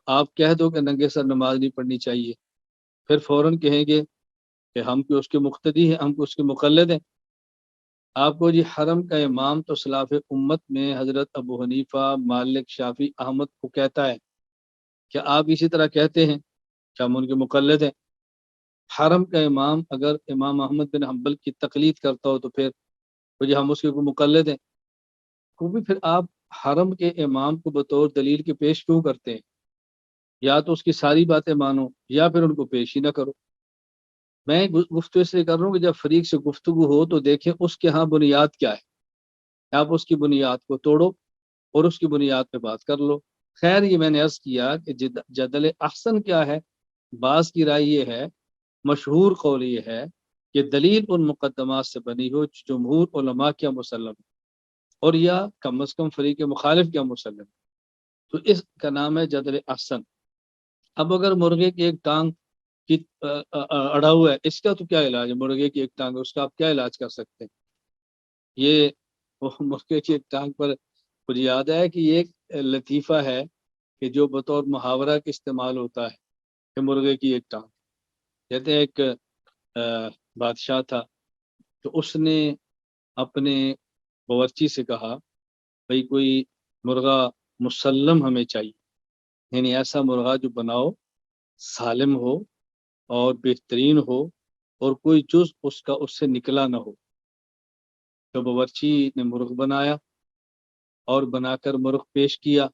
آپ کہہ دو کہ ننگے سر نماز نہیں پڑھنی چاہیے، پھر فوراً کہیں گے کہ ہم کو اس کے مقتدی ہیں، ہم کو اس کے مقلد ہیں۔ آپ کو جی حرم کا امام تو سلاف امت میں حضرت ابو حنیفہ، مالک، شافعی، احمد کو کہتا ہے، کیا آپ اسی طرح کہتے ہیں کہ ہم ان کے مقلد ہیں؟ حرم کا امام اگر امام احمد بن حنبل کی تقلید کرتا ہو تو پھر جی ہم اس کے مقلد ہیں، کو بھی پھر آپ حرم کے امام کو بطور دلیل کے پیش کیوں کرتے ہیں؟ یا تو اس کی ساری باتیں مانو یا پھر ان کو پیش ہی نہ کرو۔ میں گفتگو اس لیے کر رہا ہوں کہ جب فریق سے گفتگو ہو تو دیکھیں اس کے ہاں بنیاد کیا ہے، آپ اس کی بنیاد کو توڑو اور اس کی بنیاد پہ بات کر لو۔ خیر یہ میں نے عرض کیا کہ جدل احسن کیا ہے، بعض کی رائے یہ ہے، مشہور قول یہ ہے کہ دلیل ان مقدمات سے بنی ہو جمہور علماء کیا مسلم اور یا کم از کم فریق مخالف کیا مسلم، تو اس کا نام ہے جدل احسن۔ اب اگر مرغے کی ایک ٹانگ کی اڑا ہوا ہے، اس کا تو کیا علاج ہے؟ مرغے کی ایک ٹانگ، اس کا آپ کیا علاج کر سکتے ہیں؟ یہ مرغے کی ایک ٹانگ پر مجھے یاد ہے کہ یہ ایک لطیفہ ہے کہ جو بطور محاورہ کے استعمال ہوتا ہے کہ مرغے کی ایک ٹانگ۔ کہتے ہیں ایک بادشاہ تھا تو اس نے اپنے باورچی سے کہا بھئی کوئی مرغہ مسلم ہمیں چاہیے، یعنی ایسا مرغہ جو بناؤ سالم ہو اور بہترین ہو اور کوئی جز اس کا اس سے نکلا نہ ہو۔ تو باورچی نے مرغ بنایا اور بنا کر مرغ پیش کیا۔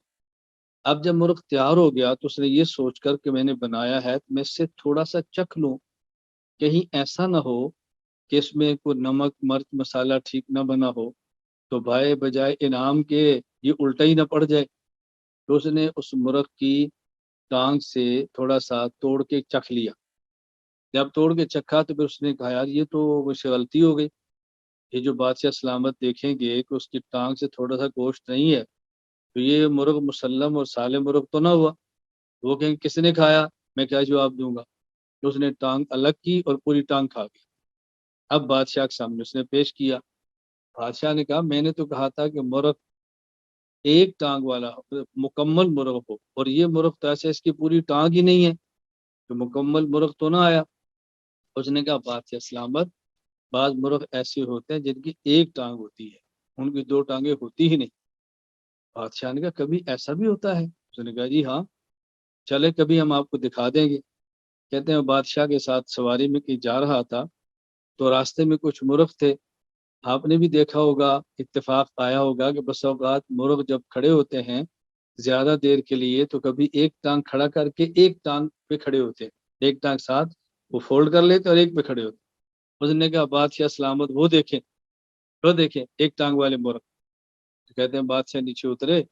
اب جب مرغ تیار ہو گیا تو اس نے یہ سوچ کر کہ میں نے بنایا ہے تو میں اس سے تھوڑا سا چکھ لوں، کہیں ایسا نہ ہو کہ اس میں کوئی نمک مرچ مسالہ ٹھیک نہ بنا ہو تو بھائی بجائے انعام کے یہ الٹا ہی نہ پڑ جائے۔ تو اس نے اس مرغ کی ٹانگ سے تھوڑا سا توڑ کے چکھ لیا۔ جب توڑ کے چکھا تو پھر اس نے کہا یار یہ تو مجھ سے غلطی ہو گئی، یہ جو بادشاہ سلامت دیکھیں گے کہ اس کی ٹانگ سے تھوڑا سا گوشت نہیں ہے تو یہ مرغ مسلم اور سالم مرغ تو نہ ہوا۔ وہ کہیں کس نے کھایا، میں کیا جواب دوں گا؟ تو اس نے ٹانگ الگ کی اور پوری ٹانگ کھا گئی۔ اب بادشاہ کے سامنے اس نے پیش کیا، بادشاہ نے کہا میں نے تو کہا تھا کہ مرغ ایک ٹانگ والا مکمل مرغ ہو، اور یہ مرغ تو ایسے اس کی پوری ٹانگ ہی نہیں ہے تو مکمل مرغ تو نہ آیا۔ اس نے کہا بادشاہ سلامت، بعض مرغ ایسے ہوتے ہیں جن کی ایک ٹانگ ہوتی ہے، ان کی دو ٹانگیں ہوتی ہی نہیں۔ بادشاہ نے کہا کبھی ایسا بھی ہوتا ہے؟ اس نے کہا جی ہاں، چلے کبھی ہم آپ کو دکھا دیں گے۔ کہتے ہیں بادشاہ کے ساتھ سواری میں کہیں جا رہا تھا تو راستے میں کچھ مرغ تھے، آپ نے بھی دیکھا ہوگا، اتفاق آیا ہوگا کہ بس اوقات مرغ جب کھڑے ہوتے ہیں زیادہ دیر کے لیے تو کبھی ایک ٹانگ کھڑا کر کے ایک ٹانگ پہ کھڑے ہوتے ہیں، ایک ٹانگ ساتھ وہ فولڈ کر لیتے اور ایک پہ کھڑے ہوتے۔ اس نے کہا بادشاہ سلامت وہ دیکھیں ایک ٹانگ والے مرغ۔ تو کہتے ہیں بادشاہ نیچے اترے،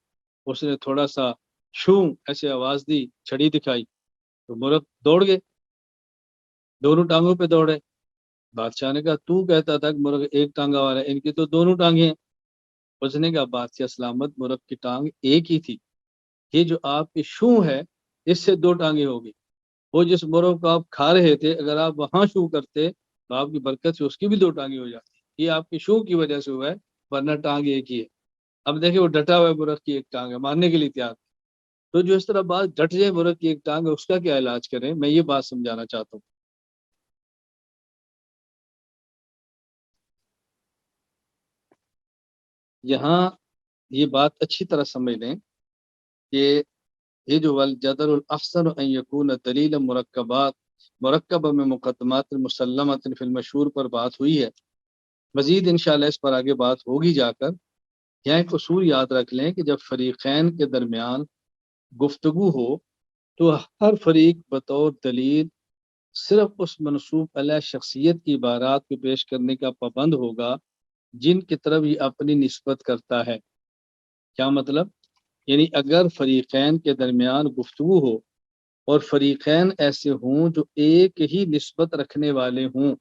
اس نے تھوڑا سا شوں ایسے آواز دی، چھڑی دکھائی تو مرغ دوڑ گئے، دونوں ٹانگوں پہ دوڑے۔ بادشاہ نے کہا تو کہتا تھا کہ مرغ ایک ٹانگا والا ہے، ان کی تو دونوں ٹانگیں ہیں۔ اس نے کہا بادشاہ سلامت مرغ کی ٹانگ ایک ہی تھی، یہ جو آپ کی شوں ہے اس سے دو ٹانگیں ہو گئی۔ وہ جس مرغ کو آپ کھا رہے تھے اگر آپ وہاں شوں کرتے تو آپ کی برکت سے اس کی بھی دو ٹانگیں ہو جاتی، یہ آپ کی شوں کی وجہ سے ہوا ہے، ورنہ ٹانگ ایک ہی ہے۔ اب دیکھیں وہ ڈٹا ہوا ہے مرغ کی ایک ٹانگ ہے، ماننے کے لیے تیار۔ تو جو اس طرح بات ڈٹ جائے مرغ کی ایک ٹانگ ہے اس کا کیا علاج کریں؟ میں یہ بات سمجھانا چاہتا ہوں۔ یہاں یہ بات اچھی طرح سمجھ لیں کہ یہ جو والجدل الاحسن ان یکون دلیل مرکب میں مقدمات مسلمت فی المشہور پر بات ہوئی ہے۔ مزید انشاءاللہ اس پر آگے بات ہوگی جا کر۔ یہاں ایک اصول یاد رکھ لیں کہ جب فریقین کے درمیان گفتگو ہو تو ہر فریق بطور دلیل صرف اس منسوب علیہ شخصیت کی عبارات کو پیش کرنے کا پابند ہوگا جن کی طرف یہ اپنی نسبت کرتا ہے۔ کیا مطلب؟ یعنی اگر فریقین کے درمیان گفتگو ہو اور فریقین ایسے ہوں جو ایک ہی نسبت رکھنے والے ہوں،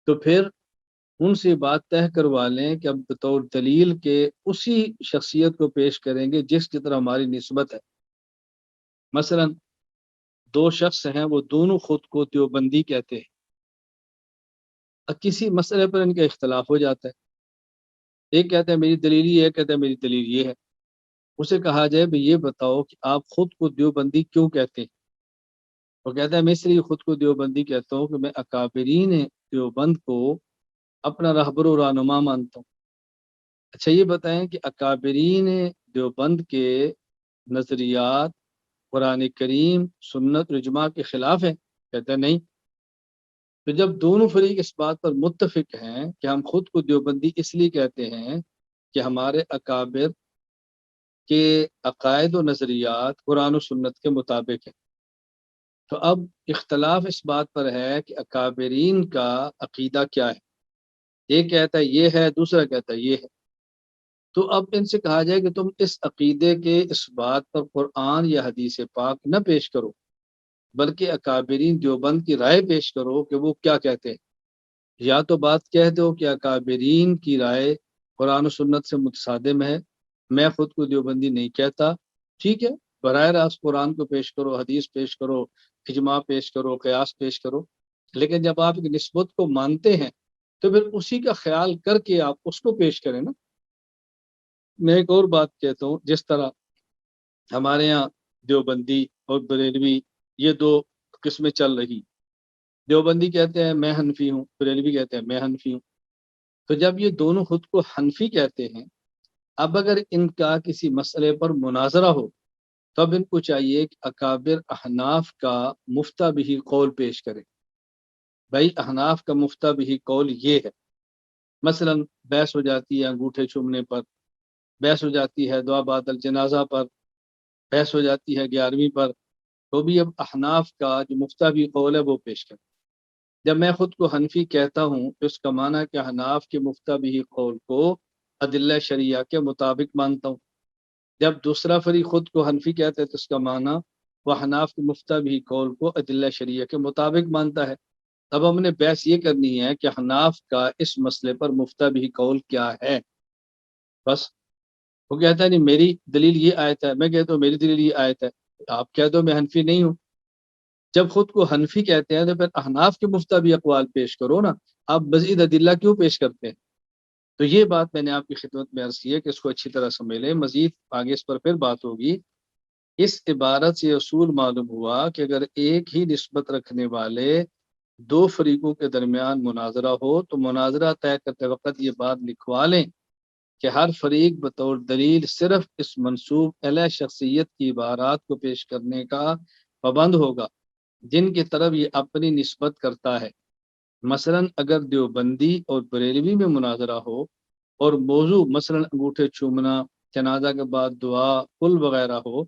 تو پھر ان سے بات طے کروا لیں کہ اب بطور دلیل کے اسی شخصیت کو پیش کریں گے جس کی طرح ہماری نسبت ہے۔ مثلا دو شخص ہیں، وہ دونوں خود کو دیوبندی کہتے ہیں، اب کسی مسئلے پر ان کا اختلاف ہو جاتا ہے، ایک کہتا ہے میری دلیل یہ ہے، ایک کہتا ہے میری دلیل یہ ہے۔ اسے کہا جائے بھئی یہ بتاؤ کہ آپ خود کو دیوبندی کیوں کہتے ہیں؟ وہ کہتا ہے میں اس لیے خود کو دیوبندی کہتا ہوں کہ میں اکابرین دیوبند کو اپنا رہبر و رہنما مانتا ہوں۔ اچھا یہ بتائیں کہ اکابرین دیوبند کے نظریات قرآن کریم، سنت اور اجماع کے خلاف ہے؟ کہتا ہے نہیں۔ تو جب دونوں فریق اس بات پر متفق ہیں کہ ہم خود کو دیوبندی اس لیے کہتے ہیں کہ ہمارے اکابر کے عقائد و نظریات قرآن و سنت کے مطابق ہیں، تو اب اختلاف اس بات پر ہے کہ اکابرین کا عقیدہ کیا ہے۔ ایک کہتا ہے یہ ہے، دوسرا کہتا ہے یہ ہے۔ تو اب ان سے کہا جائے کہ تم اس عقیدے کے اس بات پر قرآن یا حدیث پاک نہ پیش کرو، بلکہ اکابرین دیوبند کی رائے پیش کرو کہ وہ کیا کہتے ہیں۔ یا تو بات کہہ دو کہ اکابرین کی رائے قرآن و سنت سے متصادم ہے، میں خود کو دیوبندی نہیں کہتا، ٹھیک ہے، براہ راست قرآن کو پیش کرو، حدیث پیش کرو، اجماع پیش کرو، قیاس پیش کرو، لیکن جب آپ ایک نسبت کو مانتے ہیں تو پھر اسی کا خیال کر کے آپ اس کو پیش کریں نا۔ میں ایک اور بات کہتا ہوں، جس طرح ہمارے یہاں دیوبندی اور بریلوی یہ دو قسمیں چل رہی، دیوبندی کہتے ہیں میں حنفی ہوں، بریلوی کہتے ہیں میں حنفی ہوں۔ تو جب یہ دونوں خود کو حنفی کہتے ہیں، اب اگر ان کا کسی مسئلے پر مناظرہ ہو تب ان کو چاہیے کہ اکابر احناف کا مفتہ بھی قول پیش کرے۔ بھائی احناف کا مفتہ بھی قول یہ ہے، مثلا بحث ہو جاتی ہے انگوٹھے چومنے پر، بحث ہو جاتی ہے دعا بعد الجنازہ پر، بحث ہو جاتی ہے 11ویں پر، تو بھی اب احناف کا جو مفتہ بھی قول ہے وہ پیش کرے۔ جب میں خود کو حنفی کہتا ہوں تو اس کا معنی ہے کہ احناف کے مفتہ بھی قول کو ادلہ شریعہ کے مطابق مانتا ہوں۔ جب دوسرا فریق خود کو حنفی کہتا ہے تو اس کا معنی وہ احناف کے مفتہ بھی قول کو ادلہ شریعہ کے مطابق مانتا ہے۔ اب ہم نے بحث یہ کرنی ہے کہ حناف کا اس مسئلے پر مفتہ بھی قول کیا ہے، بس۔ وہ کہتا ہے نہیں میری دلیل یہ آیت ہے، میں کہتا ہوں میری دلیل یہ آیت ہے، آپ کہہ دو میں حنفی نہیں ہوں۔ جب خود کو حنفی کہتے ہیں تو پھر احناف کے مفتہ بھی اقوال پیش کرو نا، آپ مزید ادلہ کیوں پیش کرتے ہیں؟ تو یہ بات میں نے آپ کی خدمت میں عرض کی ہے کہ اس کو اچھی طرح سمجھ لیں، مزید آگے اس پر پھر بات ہوگی۔ اس عبارت سے اصول معلوم ہوا کہ اگر ایک ہی نسبت رکھنے والے دو فریقوں کے درمیان مناظرہ ہو تو مناظرہ طے کرتے وقت یہ بات لکھوا لیں کہ ہر فریق بطور دلیل صرف اس منسوب علیہ شخصیت کی عبارات کو پیش کرنے کا پابند ہوگا جن کی طرف یہ اپنی نسبت کرتا ہے۔ مثلا اگر دیوبندی اور بریلوی میں مناظرہ ہو اور موضوع مثلا انگوٹھے چومنا، جنازہ کے بعد دعا، کل وغیرہ ہو،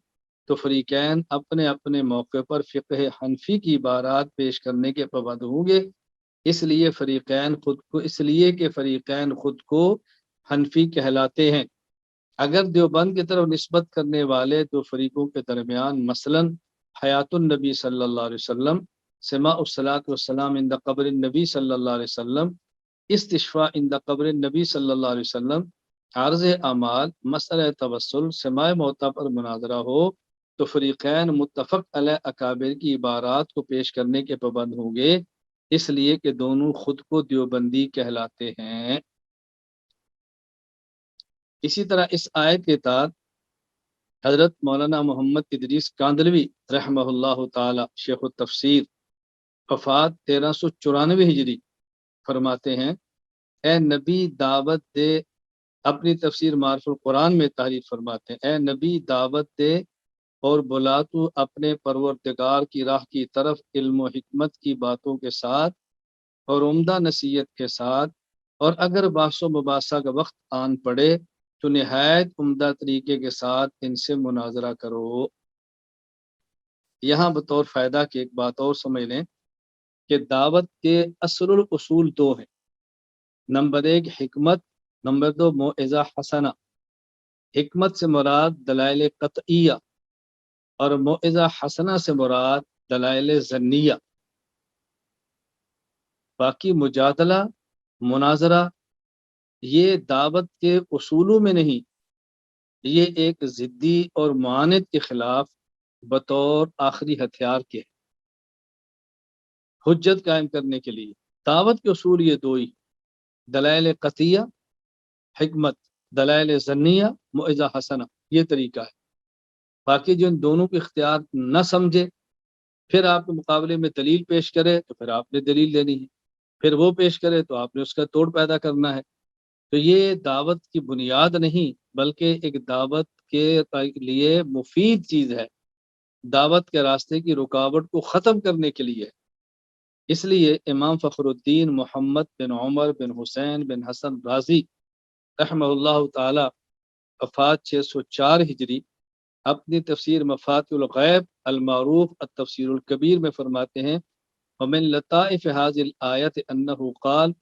تو فریقین اپنے اپنے موقع پر فقہ حنفی کی عبارات پیش کرنے کے پابند ہوں گے، اس لیے فریقین خود کو حنفی کہلاتے ہیں۔ اگر دیوبند کی طرف نسبت کرنے والے دو فریقوں کے درمیان مثلا حیات النبی صلی اللہ علیہ وسلم، سماع الصلاۃ والسلام عند قبر النبی صلی اللہ علیہ وسلم، استشفاء عند قبر النبی صلی اللہ علیہ وسلم، عرض اعمال، مسئلہ توسل، سماع موتیٰ پر مناظرہ ہو تو فریقین متفق علیہ اکابر کی عبارات کو پیش کرنے کے پابند ہوں گے، اس لیے کہ دونوں خود کو دیوبندی کہلاتے ہیں۔ اسی طرح اس آیت کے تحت حضرت مولانا محمد ادریس کاندلوی رحمہ اللہ تعالی شیخ التفسیر، وفات 1394 ہجری، فرماتے ہیں اے نبی دعوت دے، اپنی تفسیر معرف القرآن میں تحریر فرماتے ہیں، اے نبی دعوت دے اور بلا تو اپنے پروردگار کی راہ کی طرف علم و حکمت کی باتوں کے ساتھ اور عمدہ نصیحت کے ساتھ، اور اگر بحث و مباحثہ کا وقت آن پڑے تو نہایت عمدہ طریقے کے ساتھ ان سے مناظرہ کرو۔ یہاں بطور فائدہ کی ایک بات اور سمجھ لیں کہ دعوت کے اصل الاصول دو ہیں، نمبر ایک حکمت، نمبر دو موعظہ حسنہ۔ حکمت سے مراد دلائل قطعیہ اور موعظہ حسنہ سے مراد دلائل ظنیہ۔ باقی مجادلہ، مناظرہ، یہ دعوت کے اصولوں میں نہیں، یہ ایک ضدی اور معاند کے خلاف بطور آخری ہتھیار کے حجت قائم کرنے کے لیے۔ دعوت کے اصول یہ دو ہی، دلائل قطعیہ حکمت، دلائل ظنیہ موعظہ حسنہ، یہ طریقہ ہے۔ باقی جو ان دونوں کو اختیار نہ سمجھے، پھر آپ کے مقابلے میں دلیل پیش کرے تو پھر آپ نے دلیل لینی ہے، پھر وہ پیش کرے تو آپ نے اس کا توڑ پیدا کرنا ہے۔ تو یہ دعوت کی بنیاد نہیں، بلکہ ایک دعوت کے لیے مفید چیز ہے، دعوت کے راستے کی رکاوٹ کو ختم کرنے کے لیے۔ اس لیے امام فخر الدین محمد بن عمر بن حسین بن حسن رازی رحمہ اللہ تعالی وفات 604 ہجری اپنی تفسیر مفاتح الغیب المعروف التفسیر الکبیر میں فرماتے ہیں ومن لطائف هذه الآیت انه قال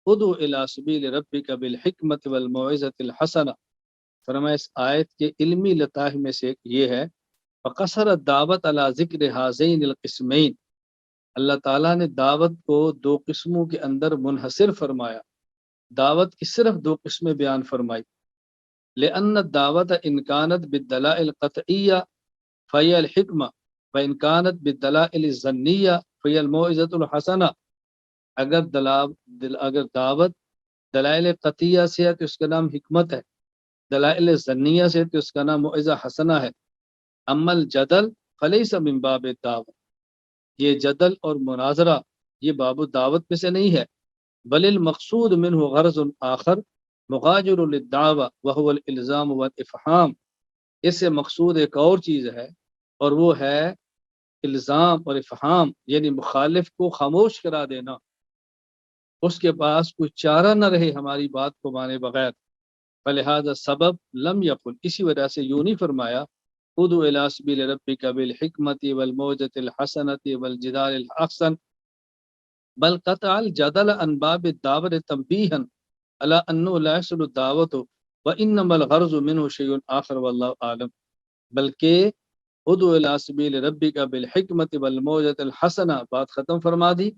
ادعو الى سبیل ربک بالحکمت والموعظۃ الحسنہ۔ فرمایا اس آیت کے علمی لطائف میں سے یہ ہے فقصر الدعوت على ذکر هذین القسمین، اللہ تعالیٰ نے دعوت کو دو قسموں کے اندر منحصر فرمایا، دعوت کی صرف دو قسمیں بیان فرمائی۔ لأن الدعوت ان كانت بالدلائل القطعیہ فهي الحکمہ وان كانت بالدلائل الظنیہ فهي الموعظۃ الحسنہ۔ اگر دعوت دلائل قطعیہ سے ہے تو اس کا نام حکمت ہے، دلائل ظنیہ سے تو اس کا نام موعظہ حسنہ ہے۔ اما الجدل فلیس من باب الدعوت، یہ جدل اور مناظرہ یہ باب الدعوت میں سے نہیں ہے، بل المقصود منہ غرض آخر مغاجر للدعوہ وهو الالزام والافہام۔ اس سے مقصود ایک اور چیز ہے اور وہ ہے الزام اور افہام، یعنی مخالف کو خاموش کرا دینا، اس کے پاس کوئی چارہ نہ رہے ہماری بات کو مانے بغیر۔ فلہذا سبب لم یقل، اسی وجہ سے یوں نہیں فرمایا ادعو الی سبیل ربک بالحکمت والموعظۃ الحسنۃ والجدال الاحسن، بل قطع الجدل عن باب الدعوت تنبیہا علی انه لا يحصل الدعوت وانما الغرض منه شیء آخر واللہ اعلم۔ بلکہ ادعو الی سبیل ربک بالحکمت والموعظۃ الحسنہ بات ختم فرما دی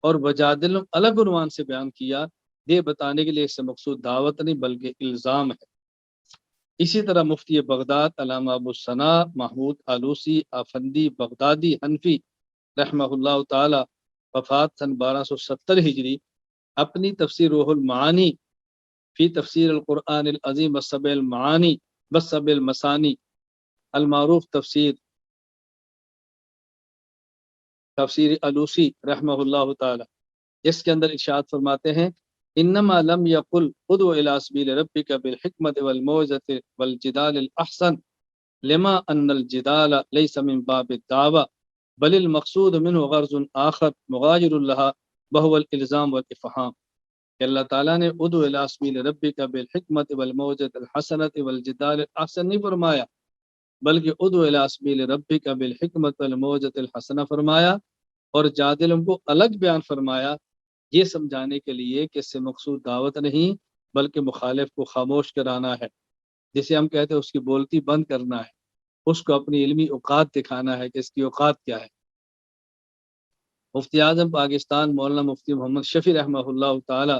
اور وجادل الگ عنوان سے بیان کیا، یہ بتانے کے لیے اس سے مقصود دعوت نہیں بلکہ الزام ہے۔ اسی طرح مفتی بغداد علامہ ابو الثناء محمود آلوسی آفندی بغدادی حنفی رحمہ اللہ تعالی وفات سن 1270 ہجری اپنی تفسیر روح المعانی فی تفسیر القرآن العظیم والسبع المعانی والسبع المثانی المعروف تفسیر آلوسی رحمہ اللہ تعالی، اس کے اندر ارشاد فرماتے ہیں انما لم یقل ادعو الی سبیل ربک بالحکمت والموعظۃ والجدال الاحسن لما ان الجدال لیس من باب الدعوہ بل المقصود منه غرض آخر مغاجر لها وهو الالزام والافہام، کہ اللہ تعالیٰ نے ادعو الی سبیل ربک بالحکمت والموعظۃ الحسنۃ والجدال الاحسن نہیں فرمایا، بلکہ ادعو الی سبیل ربک بالحکمت والموعظۃ الحسنہ فرمایا اور جادلوں کو الگ بیان فرمایا، یہ سمجھانے کے لیے کہ اس سے مقصود دعوت نہیں بلکہ مخالف کو خاموش کرانا ہے، جسے ہم کہتے ہیں اس کی بولتی بند کرنا ہے، اس کو اپنی علمی اوقات دکھانا ہے کہ اس کی اوقات کیا ہے۔ مفتی اعظم پاکستان مولانا مفتی محمد شفیع رحمہ اللہ تعالی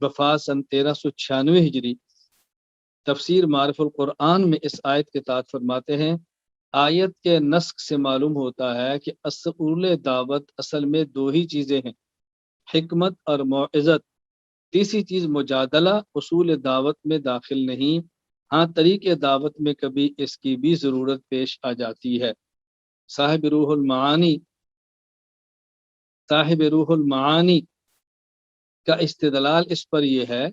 وفات سن 1396 ہجری تفسیر معرف القرآن میں اس آیت کے تحت فرماتے ہیں آیت کے نسخ سے معلوم ہوتا ہے کہ اصول دعوت اصل میں دو ہی چیزیں ہیں، حکمت اور موعظت، تیسری چیز مجادلہ اصول دعوت میں داخل نہیں، ہاں طریق دعوت میں کبھی اس کی بھی ضرورت پیش آ جاتی ہے۔ صاحب روح المعانی کا استدلال اس پر یہ ہے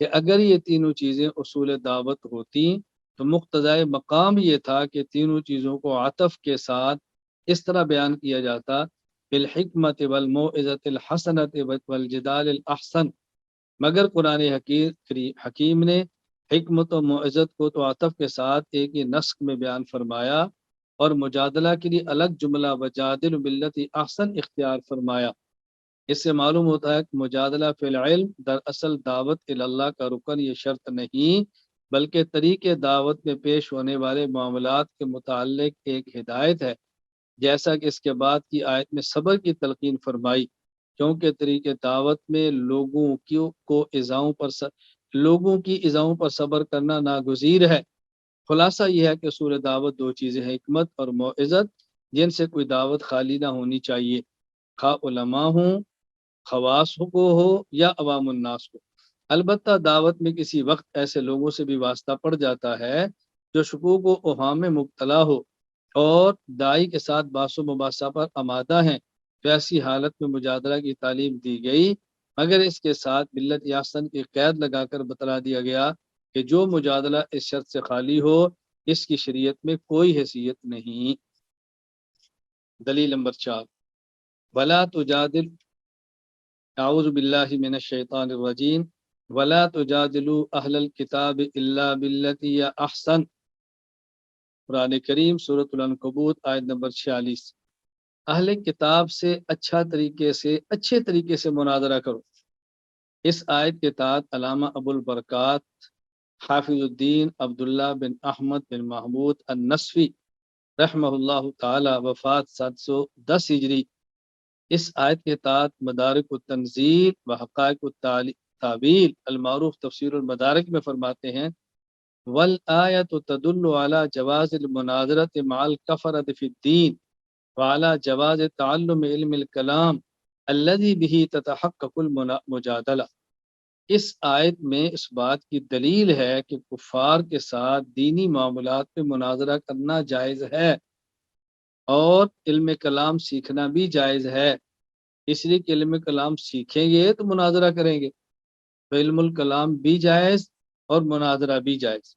کہ اگر یہ تینوں چیزیں اصول دعوت ہوتی تو مقتضائے مقام یہ تھا کہ تینوں چیزوں کو عطف کے ساتھ اس طرح بیان کیا جاتا بالحکمت والموعظۃ الحسنۃ والجدال الاحسن، مگر قرآن حکیم نے حکمت و موعظت کو تو عطف کے ساتھ ایک ہی نسق میں بیان فرمایا اور مجادلہ کے لیے الگ جملہ وجادل باللتی احسن اختیار فرمایا۔ اس سے معلوم ہوتا ہے کہ مجادلہ فی العلم دراصل دعوت اللہ کا رکن یہ شرط نہیں، بلکہ طریقے دعوت میں پیش ہونے والے معاملات کے متعلق ایک ہدایت ہے، جیسا کہ اس کے بعد کی آیت میں صبر کی تلقین فرمائی، کیونکہ طریقے دعوت میں لوگوں کی ایذاؤں پر صبر کرنا ناگزیر ہے۔ خلاصہ یہ ہے کہ اصول دعوت دو چیزیں ہیں، حکمت اور موعظت، جن سے کوئی دعوت خالی نہ ہونی چاہیے، خواہ علماء ہوں، خواص کو ہو یا عوام الناس کو۔ البتہ دعوت میں کسی وقت ایسے لوگوں سے بھی واسطہ پڑ جاتا ہے جو شکوک و اوہام میں مبتلا ہو اور داعی کے ساتھ باس و مباحثہ پر آمادہ ہیں، تو ایسی حالت میں مجادلہ کی تعلیم دی گئی، مگر اس کے ساتھ ملت یاسن کی قید لگا کر بتلا دیا گیا کہ جو مجادلہ اس شرط سے خالی ہو اس کی شریعت میں کوئی حیثیت نہیں۔ دلیل نمبر 4، ولا تجادل، اعوذ باللہ من الشیطان الرجیم، ولا تجادلوا اہل الکتاب الا باللتی ہی احسن، قرآن کریم سورۃ العنکبوت آیت نمبر 46۔ اہل کتاب سے اچھے طریقے سے مناظرہ کرو۔ اس آیت کے تحت علامہ ابو البرکات حافظ الدین عبداللہ بن احمد بن محمود النصفی رحمہ اللہ تعالی وفات 710 ہجری، اس آیت کے تحت مدارک التنزیل و حقائق التعویل المعروف تفسیر المدارک میں فرماتے ہیں، والآیت تدل علی جواز المناظرۃ مع الکفرۃ فی الدین وعلی جواز تعلم علم الکلام الذی بہ تتحقق المجادلہ۔ اس آیت میں اس بات کی دلیل ہے کہ کفار کے ساتھ دینی معاملات میں مناظرہ کرنا جائز ہے اور علم کلام سیکھنا بھی جائز ہے، اس لیے کہ علم کلام سیکھیں گے تو مناظرہ کریں گے، تو علم الکلام بھی جائز اور مناظرہ بھی جائز۔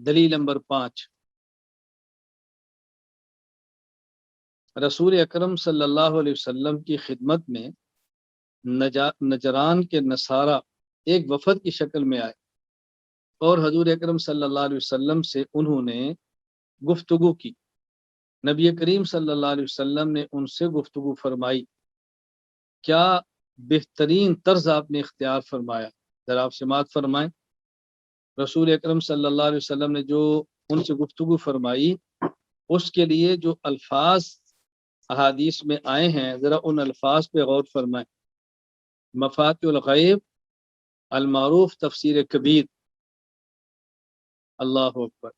دلیل نمبر 5، رسول اکرم صلی اللہ علیہ وسلم کی خدمت میں نجران کے نصارہ ایک وفد کی شکل میں آئے اور حضور اکرم صلی اللہ علیہ وسلم سے انہوں نے گفتگو کی۔ نبی کریم صلی اللہ علیہ وسلم نے ان سے گفتگو فرمائی۔ کیا بہترین طرز آپ نے اختیار فرمایا، ذرا آپ سماعت فرمائیں۔ رسول اکرم صلی اللہ علیہ وسلم نے جو ان سے گفتگو فرمائی، اس کے لیے جو الفاظ احادیث میں آئے ہیں ذرا ان الفاظ پہ غور فرمائیں۔ مفاتیح الغیب المعروف تفسیر کبیر، اللہ اکبر،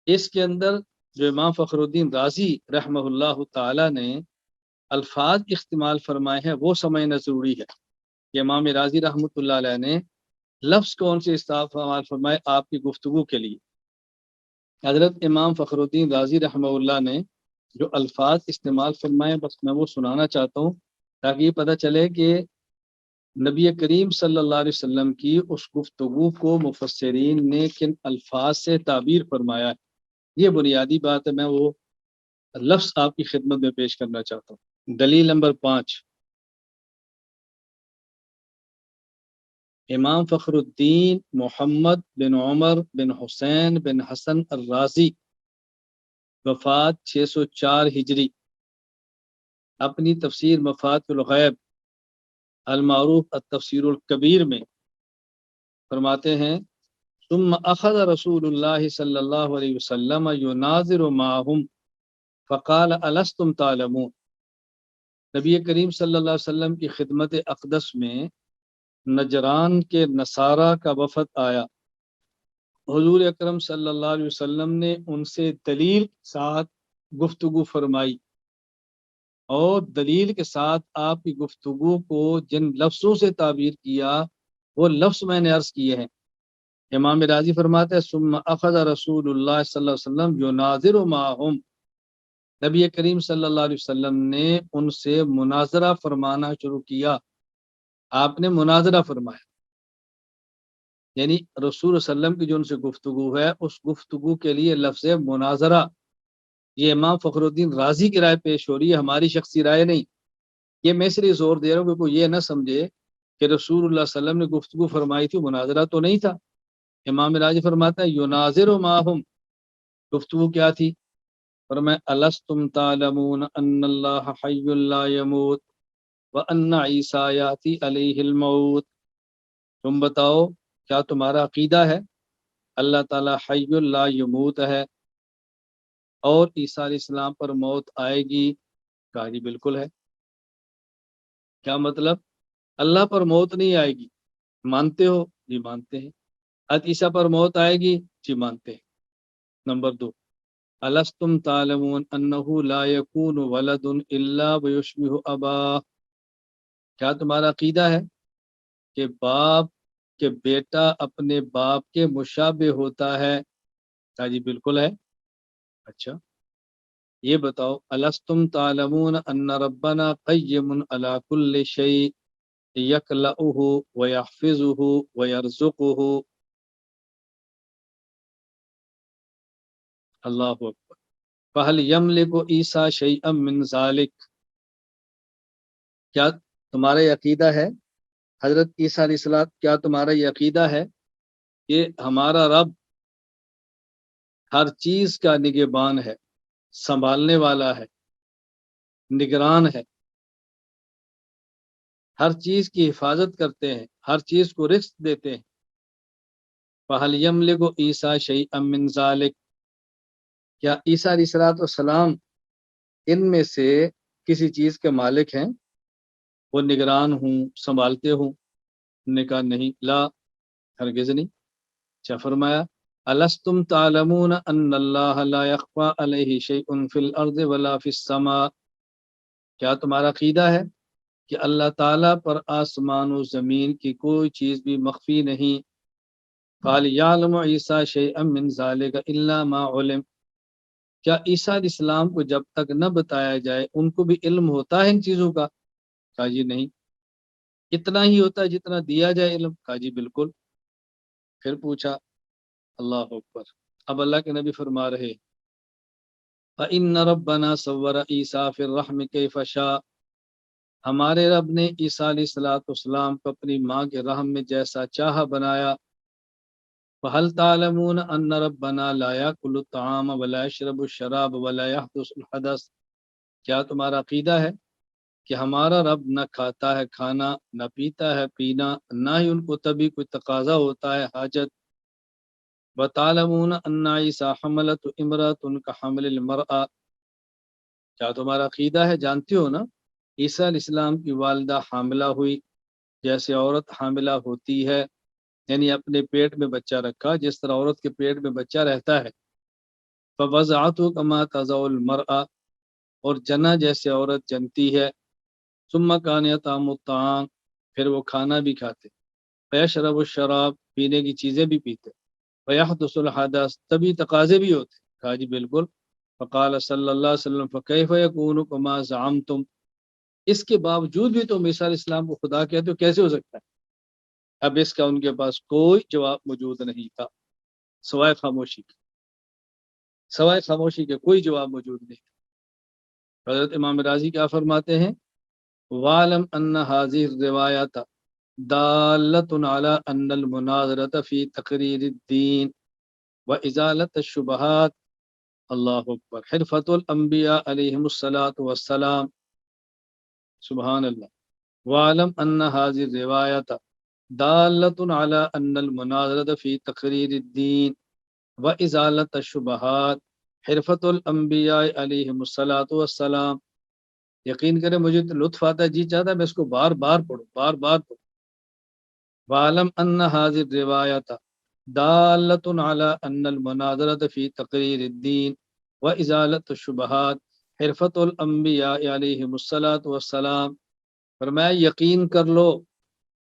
اس کے اندر جو امام فخر الدین رازی رحمہ اللہ تعالی نے الفاظ استعمال فرمائے ہیں وہ سمجھنا ضروری ہے کہ امام رازی رحمۃ اللہ علیہ نے لفظ کون سے استعمال فرمائے آپ کی گفتگو کے لیے۔ حضرت امام فخر الدین رازی رحمہ اللہ نے جو الفاظ استعمال فرمائے بس میں وہ سنانا چاہتا ہوں تاکہ یہ پتہ چلے کہ نبی کریم صلی اللہ علیہ وسلم کی اس گفتگو کو مفسرین نے کن الفاظ سے تعبیر فرمایا ہے، یہ بنیادی بات ہے، میں وہ لفظ آپ کی خدمت میں پیش کرنا چاہتا ہوں۔ دلیل نمبر 5، امام فخر الدین محمد بن عمر بن حسین بن حسن الرازی وفات 604 ہجری، اپنی تفسیر مفاتیح الغیب المعروف التفسیر الکبیر میں فرماتے ہیں، ثم اخذ رسول اللہ صلی اللہ علیہ وسلم یناظر معهم فقال الستم تعلمون۔ نبی کریم صلی اللہ علیہ وسلم کی خدمت اقدس میں نجران کے نصارہ کا وفد آیا، حضور اکرم صلی اللہ علیہ وسلم نے ان سے دلیل کے ساتھ گفتگو فرمائی، اور دلیل کے ساتھ آپ کی گفتگو کو جن لفظوں سے تعبیر کیا وہ لفظ میں نے عرض کیے ہیں۔ امام راضی فرماتے ہیں، ثم اخذ رسول اللہ صلی اللہ علیہ وسلم یناظر معهم، نبی کریم صلی اللہ علیہ وسلم نے ان سے مناظرہ فرمانا شروع کیا، آپ نے مناظرہ فرمایا، یعنی رسول صلی اللہ علیہ وسلم کی جو ان سے گفتگو ہے اس گفتگو کے لیے لفظ مناظرہ، یہ امام فخر الدین رازی کی رائے پیش ہو رہی ہے، ہماری شخصی رائے نہیں۔ یہ میں اس لیے زور دے رہا ہوں کہ کوئی یہ نہ سمجھے کہ رسول اللہ صلی اللہ علیہ وسلم نے گفتگو فرمائی تھی، مناظرہ تو نہیں تھا۔ امام راضی فرماتا ہے یناظر معهم، گفتگو کیا تھی؟ فرمایا الستم تعلمون ان اللہ حی لا یموت وان عیسیٰ یاتی علیہ الموت، تم بتاؤ کیا تمہارا عقیدہ ہے اللہ تعالیٰ حی لا یموت ہے اور عیسیٰ علیہ السلام پر موت آئے گی؟ کہا جی بالکل ہے۔ کیا مطلب؟ اللہ پر موت نہیں آئے گی، مانتے ہو؟ جی مانتے ہیں۔ حضرت عیسیٰ پر موت آئے گی؟ جی مانتے ہیں۔ نمبر 2، الستم تعلمون انہ لا یکون ولد الا ویشبہ ابا، کیا تمہارا عقیدہ ہے کہ باپ کے بیٹا اپنے باپ کے مشابہ ہوتا ہے؟ کہا جی بالکل ہے۔ اچھا یہ بتاؤ الستم تعلمون ان ربنا قیم علی کل شیء یکلؤہ ویحفظہ ویرزقہ، اللہ اکبر، فہل یملک عیسیٰ شیئا من ذلک، کیا تمہارا یہ عقیدہ ہے حضرت عیسیٰ علیہ السلام، کیا تمہارا یہ عقیدہ ہے کہ ہمارا رب ہر چیز کا نگہبان ہے، سنبھالنے والا ہے، نگران ہے، ہر چیز کی حفاظت کرتے ہیں، ہر چیز کو رزق دیتے ہیں؟ فہل یملک عیسیٰ شیئا من ذلک، کیا عیسیٰ علیہ السلام ان میں سے کسی چیز کے مالک ہیں، وہ نگران ہوں، سنبھالتے ہوں؟ نے کہا نہیں، لا، ہرگز نہیں۔ کیا فرمایا الستم تعلمون ان اللہ لا یخفی علیہ شیء فی الارض ولا فی السماء، کیا تمہارا عقیدہ ہے کہ اللہ تعالیٰ پر آسمان و زمین کی کوئی چیز بھی مخفی نہیں؟ قال یعلم عیسیٰ شیئا من ذلک الا ما علم، کیا عیسیٰ علیہ السلام کو جب تک نہ بتایا جائے ان کو بھی علم ہوتا ہے ان چیزوں کا؟ کہا جی نہیں، اتنا ہی ہوتا ہے جتنا دیا جائے علم؟ کہا جی بالکل۔ پھر پوچھا، اللہ اکبر، اب اللہ کے نبی فرما رہے فَإِنَّ رَبَّنَا صَوَّرَ عِيسَىٰ فِي الرَّحْمِ كَيْفَ شَاءَ، ہمارے رب نے عیسیٰ علیہ السلام کو اپنی ماں کے رحم میں جیسا چاہا بنایا۔ فَهَلْ تَعْلَمُونَ أَنَّ رَبَّنَا لَا يَأْكُلُ الطَّعَامَ وَلَا يَشْرَبُ الشَّرَابَ وَلَا يَحْدُثُ الْحَدَثَ، کیا تمہارا عقیدہ ہے کہ ہمارا رب نہ کھاتا ہے کھانا، نہ پیتا ہے پینا، نہ ہی ان کو تبھی کوئی تقاضا ہوتا ہے حاجت؟ وَتَعْلَمُونَ أَنَّ عِيسَىٰ حَمَلَتْهُ امْرَأَةٌ كَحَمْلِ الْمَرْأَةِ، کیا تمہارا عقیدہ ہے، جانتے ہو نا عیسیٰ علیہ السلام کی والدہ حاملہ ہوئی جیسے عورت حاملہ ہوتی ہے، یعنی اپنے پیٹ میں بچہ رکھا جس طرح عورت کے پیٹ میں بچہ رہتا ہے۔ فَوَضَعَتْهُ كَمَا تَضَعُ الْمَرْأَةُ، اور جنا جیسے عورت جنتی ہے۔ ثُمَّ كَانَ يَطْعَمُ الطَّعَامَ، پھر وہ کھانا بھی کھاتے، فَيَشْرَبُ الشَّرَابَ، پینے کی چیزیں بھی پیتے، وَيَحْدُثُ الْحَدَثَ، تبھی تقاضے بھی ہوتے۔ کہا جی بالکل۔ فقال صلی اللہ علیہ وسلم فَكَيْفَ يَكُونُ كَمَا زَعَمْتُمْ، اس کے باوجود بھی تم عیسیٰ علیہ السلام کو خدا کہتے ہو، کیسے ہو سکتا ہے؟ اب اس کا ان کے پاس کوئی جواب موجود نہیں تھا سوائے خاموشی کے، سوائے خاموشی کے کوئی جواب موجود نہیں تھا۔ حضرت امام راضی کیا فرماتے ہیں، وَعْلَمْ أَنَّ هَذِهِ الرِّوَایَةَ دَالَّةٌ عَلَىٰ أَنَّ الْمُنَاظَرَةَ فِي تَقْرِيرِ الدِّینِ وَإِزَالَةِ الشُّبُہَاتِ، اللہ اکبر، حرفۃ الانبیاء علیہم الصلاۃ والسلام، سبحان اللہ۔ وَعْلَمْ أَنَّ هَذِهِ الرِّوَایَةَ دَالَّةٌ عَلَىٰ أَنَّ الْمُنَاظَرَةَ فِي تَقْرِيرِ الدِّینِ وَإِزَالَةِ الشُّبُہَاتِ حرفۃ الانبیاء علیہم الصلاۃ والسلام، یقین کریں مجھے تو لطف آتا ہے، جی چاہتا ہے میں اس کو بار بار پڑھوں، بار بار پڑھوں۔ وَعْلَمْ أَنَّ هَذِهِ الرِّوَایَةَ دَالَّةٌ عَلَىٰ أَنَّ الْمُنَاظَرَةَ فِي تَقْرِيرِ الدِّینِ وَإِزَالَةِ الشُّبُہَاتِ حرفۃ الانبیاء علیہم الصلاۃ والسلام، فرمایا یقین کر لو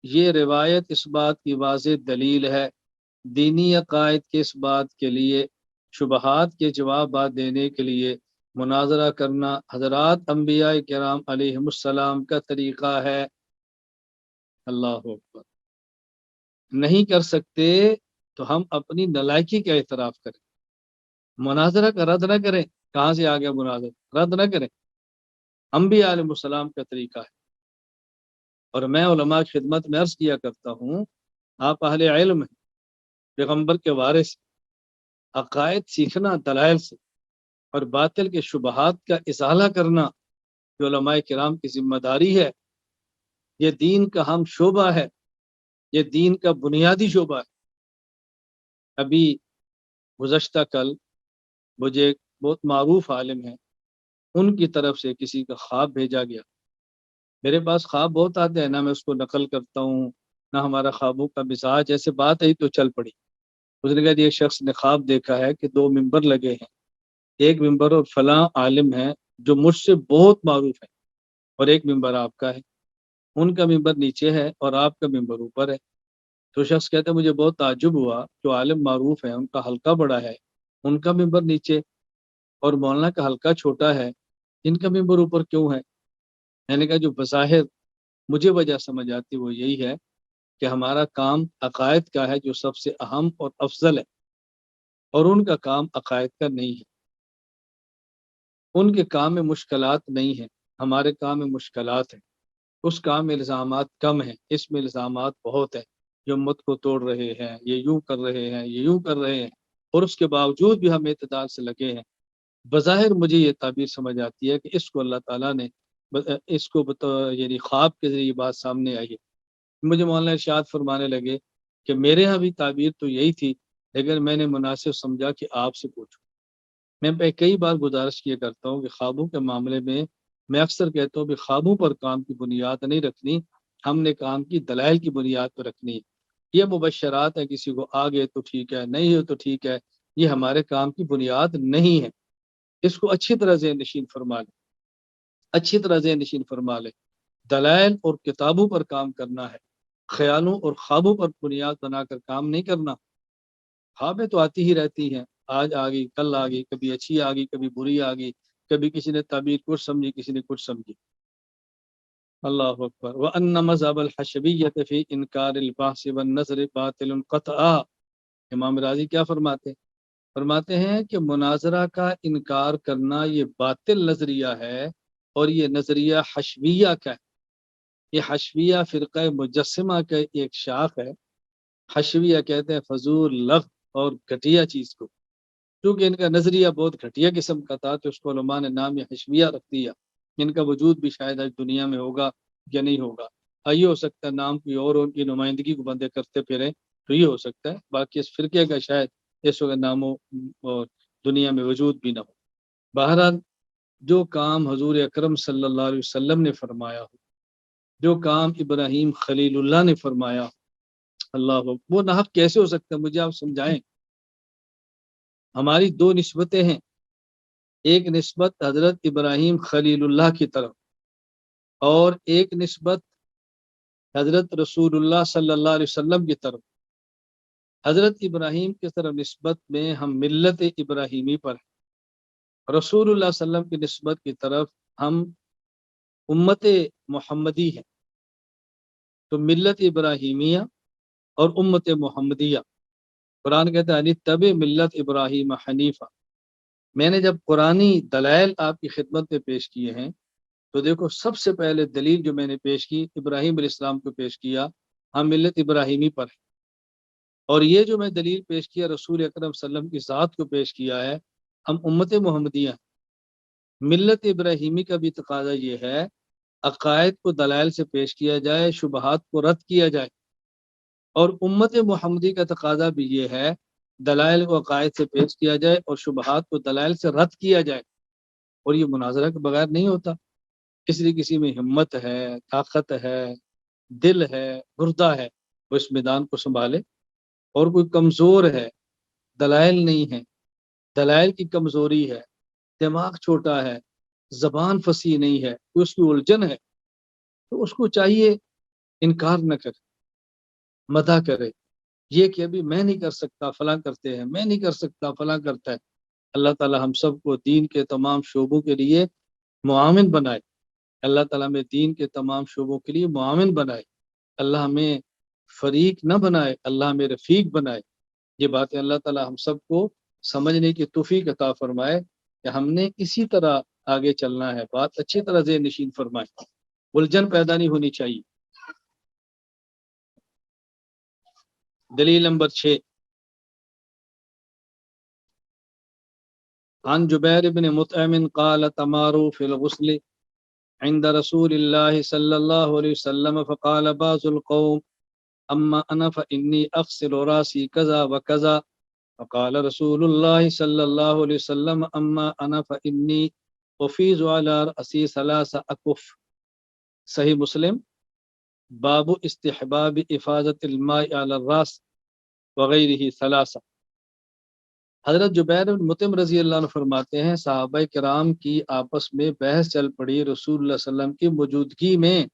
یہ روایت اس بات کی واضح دلیل ہے، دینی عقائد کے اس بات کے لیے، شبہات کے جوابات دینے کے لیے مناظرہ کرنا حضرات انبیاء کرام علیہم السلام کا طریقہ ہے۔ اللہ اکبر، نہیں کر سکتے تو ہم اپنی نالائکی کا اعتراف کریں، مناظرہ کا رد نہ کریں۔ کہاں سے آ گیا مناظرہ؟ رد نہ کریں، انبیاء علیہ السلام کا طریقہ ہے۔ اور میں علماء کی خدمت میں عرض کیا کرتا ہوں، آپ اہل علم ہیں، پیغمبر کے وارث، عقائد سیکھنا دلائل سے، اور باطل کے شبہات کا ازالہ کرنا جو علماء کرام کی ذمہ داری ہے، یہ دین کا ہم شعبہ ہے، یہ دین کا بنیادی شعبہ ہے۔ ابھی گزشتہ کل مجھے ایک بہت معروف عالم ہے، ان کی طرف سے کسی کا خواب بھیجا گیا۔ میرے پاس خواب بہت آتے ہیں، نہ میں اس کو نقل کرتا ہوں نہ ہمارا خوابوں کا مزاج، ایسے بات آئی تو چل پڑی۔ اس نے کہا ایک شخص نے خواب دیکھا ہے کہ 2 ممبر لگے ہیں، ایک ممبر اور فلاں عالم ہے جو مجھ سے بہت معروف ہے، اور ایک ممبر آپ کا ہے، ان کا ممبر نیچے ہے اور آپ کا ممبر اوپر ہے۔ تو شخص کہتا ہے مجھے بہت تعجب ہوا، جو عالم معروف ہے ان کا حلقہ بڑا ہے، ان کا ممبر نیچے، اور مولانا کا حلقہ چھوٹا ہے، ان کا ممبر اوپر کیوں ہے؟ میں نے کہا جو بظاہر مجھے وجہ سمجھ آتی وہ یہی ہے کہ ہمارا کام عقائد کا ہے جو سب سے اہم اور افضل ہے، اور ان کا کام عقائد کا نہیں ہے۔ ان کے کام میں مشکلات نہیں ہیں، ہمارے کام میں مشکلات ہیں۔ اس کام میں الزامات کم ہیں، اس میں الزامات بہت ہیں، جو امت کو توڑ رہے ہیں، یہ یوں کر رہے ہیں، یہ یوں کر رہے ہیں، اور اس کے باوجود بھی ہم اعتدال سے لگے ہیں۔ بظاہر مجھے یہ تعبیر سمجھ آتی ہے کہ اس کو اللہ تعالیٰ نے اس کو یعنی خواب کے ذریعے بات سامنے آئی ہے۔ مجھے مولانا ارشاد فرمانے لگے کہ میرے ہاں بھی تعبیر تو یہی تھی، لیکن میں نے مناسب سمجھا کہ آپ سے پوچھوں۔ میں کئی بار گزارش کیا کرتا ہوں کہ خوابوں کے معاملے میں اکثر کہتا ہوں کہ خوابوں پر کام کی بنیاد نہیں رکھنی، ہم نے کام کی دلائل کی بنیاد پر رکھنی ہے۔ یہ مبشرات ہے، کسی کو آگے تو ٹھیک ہے، نہیں ہو تو ٹھیک ہے، یہ ہمارے کام کی بنیاد نہیں ہے۔ اس کو اچھی طرح ذہن نشین فرما لیں، اچھی طرح ذہن نشین فرما لیں۔ دلائل اور کتابوں پر کام کرنا ہے، خیالوں اور خوابوں پر بنیاد بنا کر کام نہیں کرنا۔ خوابیں تو آتی ہی رہتی ہیں، آج آ گئی کل آ گئی، کبھی اچھی آ گئی کبھی بری آ گئی، کبھی کسی نے تعبیر کچھ سمجھی کسی نے کچھ سمجھی۔ اللہ اکبر۔ وَأَنَّ مَذْهَبَ الْحَشَوِيَّةِ فِي إِنْكَارِ الْبَعْثِ وَالنَّشْرِ بَاطِلٌ قَطْعًا۔ امام راضی کیا فرماتے ہیں کہ مناظرہ کا انکار کرنا یہ باطل نظریہ ہے، اور یہ نظریہ حشویہ کا ہے۔ یہ حشویہ فرقہ مجسمہ کا ایک شاخ ہے۔ حشویہ کہتے ہیں فضول، لغو اور گھٹیا چیز کو۔ کیونکہ ان کا نظریہ بہت گھٹیا قسم کا تھا تو اس کو علماء نے نام یہ حشویہ رکھ دیا۔ ان کا وجود بھی شاید آج دنیا میں ہوگا یا نہیں ہوگا، یہ ہو سکتا ہے نام کوئی اور ان کی نمائندگی کو بندے کرتے پھریں تو یہ ہو سکتا ہے، باقی اس فرقے کا شاید اس وقت نام اور دنیا میں وجود بھی نہ ہو۔ بہرحال جو کام حضور اکرم صلی اللہ علیہ وسلم نے فرمایا ہو، جو کام ابراہیم خلیل اللہ نے فرمایا ہو، اللہ وہ ناحق کیسے ہو سکتا ہے؟ مجھے آپ سمجھائیں۔ ہماری 2 نسبتیں ہیں، ایک نسبت حضرت ابراہیم خلیل اللہ کی طرف، اور ایک نسبت حضرت رسول اللہ صلی اللہ علیہ وسلم کی طرف۔ حضرت ابراہیم کی طرف نسبت میں ہم ملت ابراہیمی پر ہیں، رسول اللہ صلی اللہ علیہ وسلم کی نسبت کی طرف ہم امت محمدی ہیں۔ تو ملت ابراہیمیہ اور امت محمدیہ، قرآن کہتا ہے تب ملت ابراہیم حنیفہ۔ میں نے جب قرآنی دلائل آپ کی خدمت میں پیش کیے ہیں تو دیکھو سب سے پہلے دلیل جو میں نے پیش کی ابراہیم علیہ السلام کو پیش کیا، ہم ملت ابراہیمی پر ہیں۔ اور یہ جو میں دلیل پیش کیا رسول اکرم صلی اللہ علیہ وسلم کی ذات کو پیش کیا ہے، ہم امت محمدیہ ہیں۔ ملت ابراہیمی کا بھی تقاضا یہ ہے عقائد کو دلائل سے پیش کیا جائے، شبہات کو رد کیا جائے، اور امت محمدی کا تقاضا بھی یہ ہے دلائل کو عقائد سے پیش کیا جائے اور شبہات کو دلائل سے رد کیا جائے، اور یہ مناظرہ کے بغیر نہیں ہوتا۔ اس لیے کسی میں ہمت ہے، طاقت ہے، دل ہے، گردہ ہے، وہ اس میدان کو سنبھالے، اور کوئی کمزور ہے، دلائل نہیں ہے، دلائل کی کمزوری ہے، دماغ چھوٹا ہے، زبان فصیح نہیں ہے، اس کی الجھن ہے، تو اس کو چاہیے انکار نہ کرے، مدح کرے، یہ کہ ابھی میں نہیں کر سکتا فلاں کرتے ہیں، میں نہیں کر سکتا فلاں کرتا ہے۔ اللہ تعالی ہم سب کو دین کے تمام شعبوں کے لیے معاون بنائے، اللہ تعالیٰ ہمیں دین کے تمام شعبوں کے لیے معاون بنائے، اللہ ہمیں فریق نہ بنائے، اللہ ہمیں رفیق بنائے۔ یہ باتیں اللہ تعالیٰ ہم سب کو سمجھنے کی توفیق عطا فرمائے کہ ہم نے اسی طرح آگے چلنا ہے، بات اچھی طرح ذہن نشین فرمائے، الجھن پیدا نہیں ہونی چاہیے۔ دلیل نمبر 6، عن جبیر بن مطعم قال تماروا في الغسل عند رسول الله صلى الله عليه وسلم فقال بعض القوم أما أنا فإني أغسل راسي كذا وكذا فقال رسول الله صلى الله عليه وسلم أما أنا فإني أفيض على رأسي 3 أكف. صحیح مسلم باب استحباب افاضت الماء على الراس وغیرہ 3. حضرت جبیر بن مطعم رضی اللہ عنہ فرماتے ہیں صحابہ کرام کی آپس میں بحث چل پڑی رسول اللہ صلی اللہ علیہ وسلم کی موجودگی میں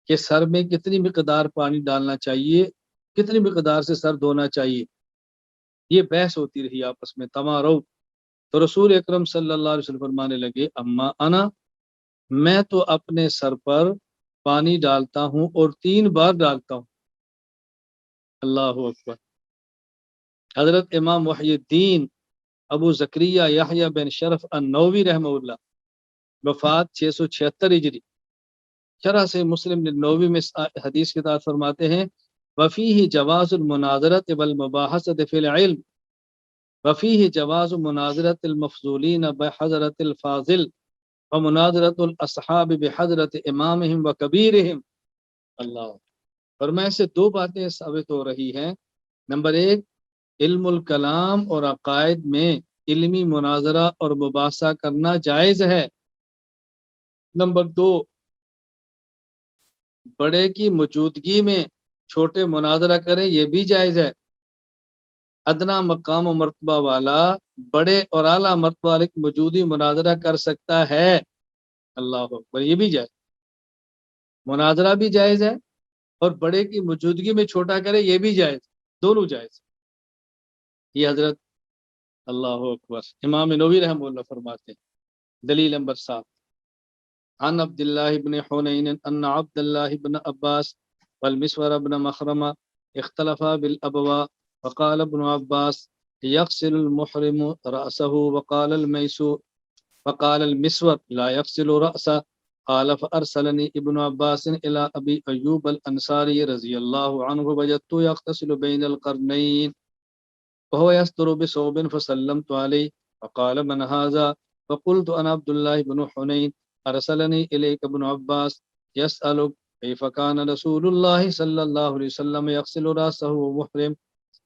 کہ سر میں کتنی مقدار پانی ڈالنا چاہیے، کتنی مقدار سے سر دھونا چاہیے، یہ بحث ہوتی رہی آپس میں تمارو. تو رسول اکرم صلی اللہ علیہ وسلم فرمانے لگے اما انا، میں تو اپنے سر پر پانی ڈالتا ہوں اور 3 بار ڈالتا ہوں. اللہ اکبر. حضرت امام محی الدین ابو زکریہ یحییٰ بن شرف النووی رحمہ اللہ، وفات 676 ہجری، شرح سے مسلم النووی میں حدیث کے تحت فرماتے ہیں وفیہ جواز المناظرۃ والمباحثۃ فی العلم وفیہ جواز مناظرۃ المفضولین بحضرۃ الفاضل ومناظرۃ الاصحاب بحضرۃ امامہم وکبیرہم. اللہ. فرمائے سے 2 باتیں ثابت ہو رہی ہیں. نمبر 1، علم الکلام اور عقائد میں علمی مناظرہ اور مباحثہ کرنا جائز ہے. نمبر 2، بڑے کی موجودگی میں چھوٹے مناظرہ کریں یہ بھی جائز ہے. ادنا مقام و مرتبہ والا بڑے اور اعلیٰ مرتبہ والے کی موجودگی مناظرہ کر سکتا ہے. اللہ اکبر. یہ بھی جائز، مناظرہ بھی جائز ہے اور بڑے کی موجودگی میں چھوٹا کرے یہ بھی جائز، دونوں جائز. یہ حضرت اللہ اکبر امام نووی رحمہ اللہ فرماتے ہیں. دلیل نمبر 7، عن عبد الله بن حنين ان عبد الله بن عباس والمسور بن مخرمة اختلفا بالابواء وقال ابن عباس يغسل المحرم رأسه وقال المسور لا يغسل رأسه. قال فأرسلني ابن عباس إلى أبي أيوب الأنصاري رضي الله عنه وجدت يغتسل بين القرنين وهو يستر بثوب فسلمت عليه فقال من هذا فقلت أنا عبد الله بن حنين أرسلني إليك ابن عباس يسألك كيف كان رسول الله صلى الله عليه وسلم يغسل رأسه ومحرم.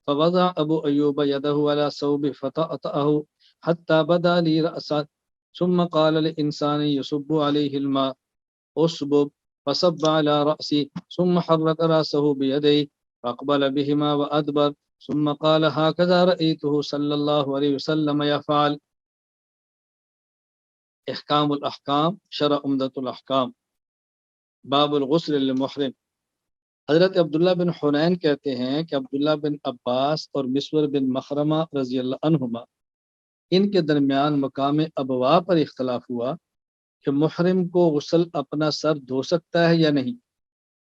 فوضع أبو أيوب يده على ثوبه فطأطأه حتى بدا لي رأسه ثم قال لإنسان يصب عليه الماء أصبب فصب على رأسي ثم حرك رأسه بيديه فأقبل بهما وأدبر ثم قال هكذا رأيته صلى الله عليه وسلم يفعل. احکام الاحکام شرح عمدۃ الاحکام باب الغسل للمحرم. حضرت عبداللہ بن حنین کہتے ہیں کہ عبداللہ بن عباس اور مسور بن مخرمہ رضی اللہ عنہما ان کے درمیان مقام ابوا پر اختلاف ہوا کہ محرم کو غسل اپنا سر دھو سکتا ہے یا نہیں.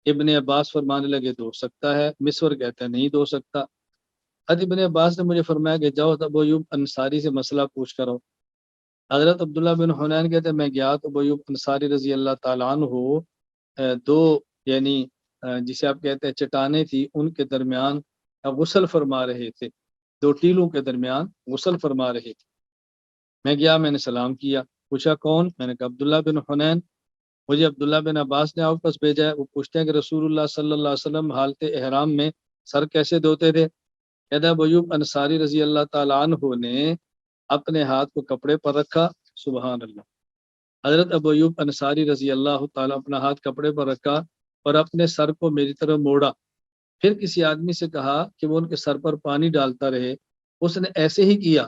ابن عباس فرمانے لگے دھو سکتا ہے، مسور کہتا ہے نہیں دھو سکتا. حضرت ابن عباس نے مجھے فرمایا کہ جاؤ ابو ایوب انصاری سے مسئلہ پوچھ کرو. حضرت عبداللہ بن حنین کہتے ہیں میں گیا تو ابو ایوب انصاری رضی اللہ تعالیٰ عنہ 2 یعنی جسے آپ کہتے ہیں چٹانیں تھی ان کے درمیان غسل فرما رہے تھے، 2 ٹیلوں کے درمیان غسل فرما رہے تھے. میں گیا، میں نے سلام کیا، پوچھا کون؟ میں نے کہا عبداللہ بن حنین. مجھے عبداللہ بن عباس نے آپ پاس بھیجا ہے. وہ پوچھتے ہیں کہ رسول اللہ صلی اللہ علیہ وسلم حالت احرام میں سر کیسے دھوتے تھے؟ کہتا ہے ابو ایوب انصاری رضی اللہ تعالیٰ عنہ نے اپنے ہاتھ کو کپڑے پر رکھا. سبحان اللہ. حضرت ابو ایوب انصاری رضی اللہ تعالیٰ اپنا ہاتھ کپڑے پر رکھا اور اپنے سر کو میری طرف موڑا. پھر کسی آدمی سے کہا کہ وہ ان کے سر پر پانی ڈالتا رہے. اس نے ایسے ہی کیا.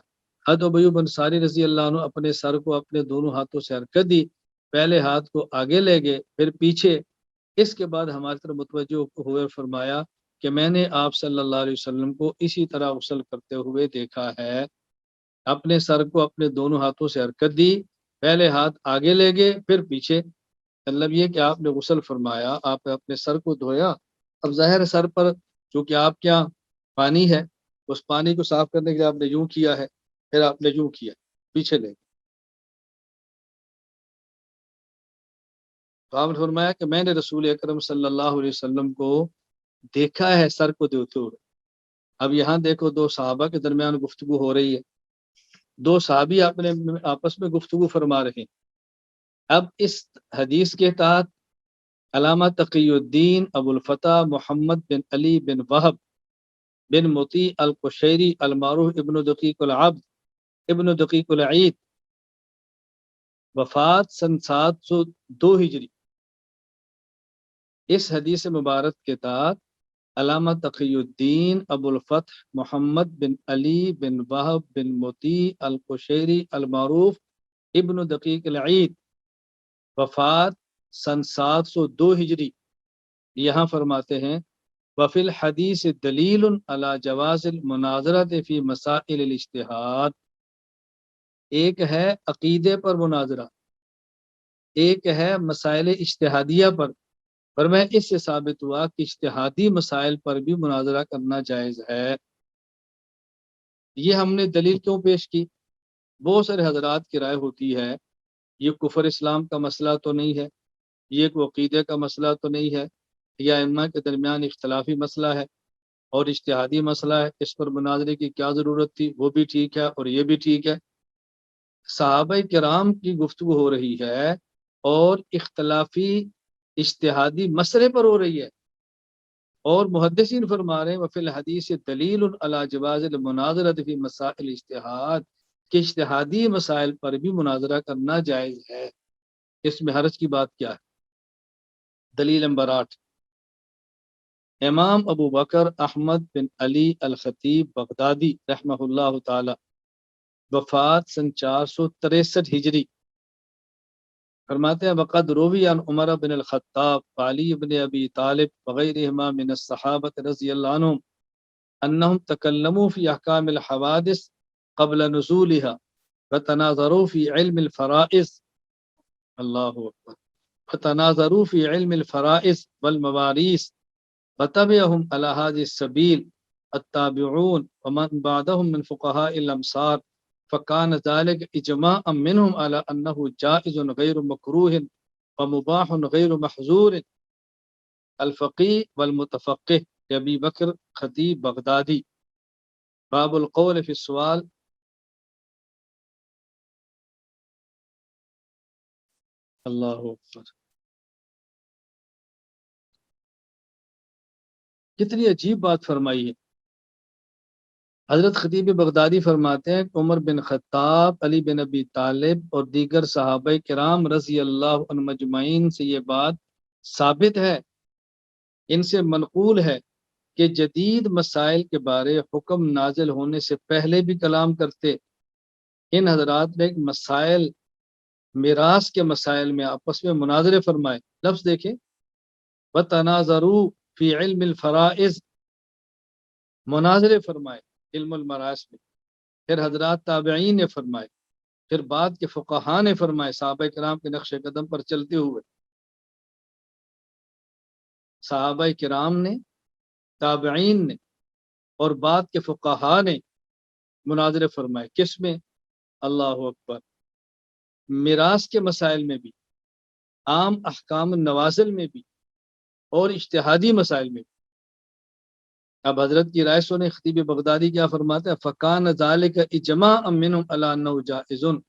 حضرت ابو ایوب انصاری رضی اللہ عنہ اپنے سر کو اپنے دونوں ہاتھوں سے حرکت دی، پہلے ہاتھ کو آگے لے گئے پھر پیچھے. اس کے بعد ہماری طرف متوجہ ہوئے فرمایا کہ میں نے آپ صلی اللہ علیہ وسلم کو اسی طرح غسل کرتے ہوئے دیکھا ہے. اپنے سر کو اپنے دونوں ہاتھوں سے حرکت دی، پہلے ہاتھ آگے لے گئے پھر پیچھے. مطلب یہ کہ آپ نے غسل فرمایا، آپ نے اپنے سر کو دھویا. اب ظاہر سر پر چونکہ آپ کیا پانی ہے، اس پانی کو صاف کرنے کے لیے آپ نے یوں کیا ہے، پھر آپ نے یوں کیا پیچھے لے گئے. تو آپ نے فرمایا کہ میں نے رسول اکرم صلی اللہ علیہ وسلم کو دیکھا ہے سر کو دھوتے ہوئے. اب یہاں دیکھو 2 صحابہ کے درمیان گفتگو ہو رہی ہے. دو صحابی اپنے آپس میں گفتگو فرما رہے ہیں۔ اب اس حدیث کے تحت علامہ تقی الدین ابو الفتح محمد بن علی بن وہب بن مطیع القشیری المعروف ابن دقیق العبد ابن دقیق العید، وفات سن 702 ہجری۔ اس حدیث مبارک کے تحت علامہ تقی الدین ابو الفتح محمد بن علی بن وہب بن مطیع القشیری المعروف ابن دقیق العید، وفات سن 702 ہجری، یہاں فرماتے ہیں وفی الحدیث دلیل علی جواز المناظرۃ فی مسائل الاجتہاد۔ ایک ہے عقیدے پر مناظرہ، ایک ہے مسائل اجتہادیہ پر میں اس سے ثابت ہوا کہ اجتہادی مسائل پر بھی مناظرہ کرنا جائز ہے۔ یہ ہم نے دلیل کیوں پیش کی؟ بہت سارے حضرات کی رائے ہوتی ہے یہ کفر اسلام کا مسئلہ تو نہیں ہے، یہ کوئی عقیدے کا مسئلہ تو نہیں ہے، یا ائمہ کے درمیان اختلافی مسئلہ ہے اور اجتہادی مسئلہ ہے، اس پر مناظرے کی کیا ضرورت تھی؟ وہ بھی ٹھیک ہے اور یہ بھی ٹھیک ہے۔ صحابہ کرام کی گفتگو ہو رہی ہے اور اختلافی اجتہادی مسئلے پر ہو رہی ہے، اور محدثین فرما رہے ہیں وفی الحدیث دلیل علی جواز المناظرۃ فی مسائل الاجتہاد، کہ اجتہادی مسائل پر بھی مناظرہ کرنا جائز ہے۔ اس میں حرج کی بات کیا ہے؟ دلیل نمبر 8، امام ابو بکر احمد بن علی الخطیب بغدادی رحمہ اللہ تعالی، وفات سن 463 ہجری، فرماتے ہیں وقد روی عن عمر بن الخطاب وعلی بن ابی طالب وغیرہما من الصحابۃ رضی اللہ عنہم انہم تکلموا فی احکام الحوادث قبل نزولها فتناظروا فی علم الفرائض، اللہ اکبر، فتناظروا فی علم الفرائض والمواريث فتبعهم على هذه السبيل التابعون ومن بعدهم من فقهاء الامصار، فكان ذلك اجماعا منهم على انه جائز غیر مکروہ ومباح غیر محظور۔ الفقی والمتفقہ ابی بکر خطیب بغدادی، باب القول فی السؤال۔ اللہ اکبر، کتنی عجیب بات فرمائی ہے۔ حضرت خطیب بغدادی فرماتے ہیں کہ عمر بن خطاب، علی بن ابی طالب اور دیگر صحابہ کرام رضی اللہ عنہم اجمعین سے یہ بات ثابت ہے، ان سے منقول ہے کہ جدید مسائل کے بارے حکم نازل ہونے سے پہلے بھی کلام کرتے۔ ان حضرات نے مسائل، میراث کے مسائل میں آپس میں مناظرے فرمائے۔ لفظ دیکھیں، وَتَنَاظَرُوا فِي عِلْمِ الْفَرَائِض، مناظرے فرمائے علم المراث میں۔ پھر حضرات تابعین نے فرمائے، پھر بعد کے فقہاء نے فرمائے، صحابہ کرام کے نقش قدم پر چلتے ہوئے صحابہ کرام نے، تابعین نے اور بعد کے فقہاء نے مناظرے فرمائے۔ کس میں؟ اللہ اکبر، میراث کے مسائل میں بھی، عام احکام النوازل میں بھی، اور اجتہادی مسائل میں بھی۔ اب حضرت کی رائے سنیں، خطیب بغدادی کیا فرماتے ہیں، فَكَانَ ذَلِكَ إِجْمَاعًا مِّنْهُمْ عَلَىٰ أَنَّهُ جَائِزٌ۔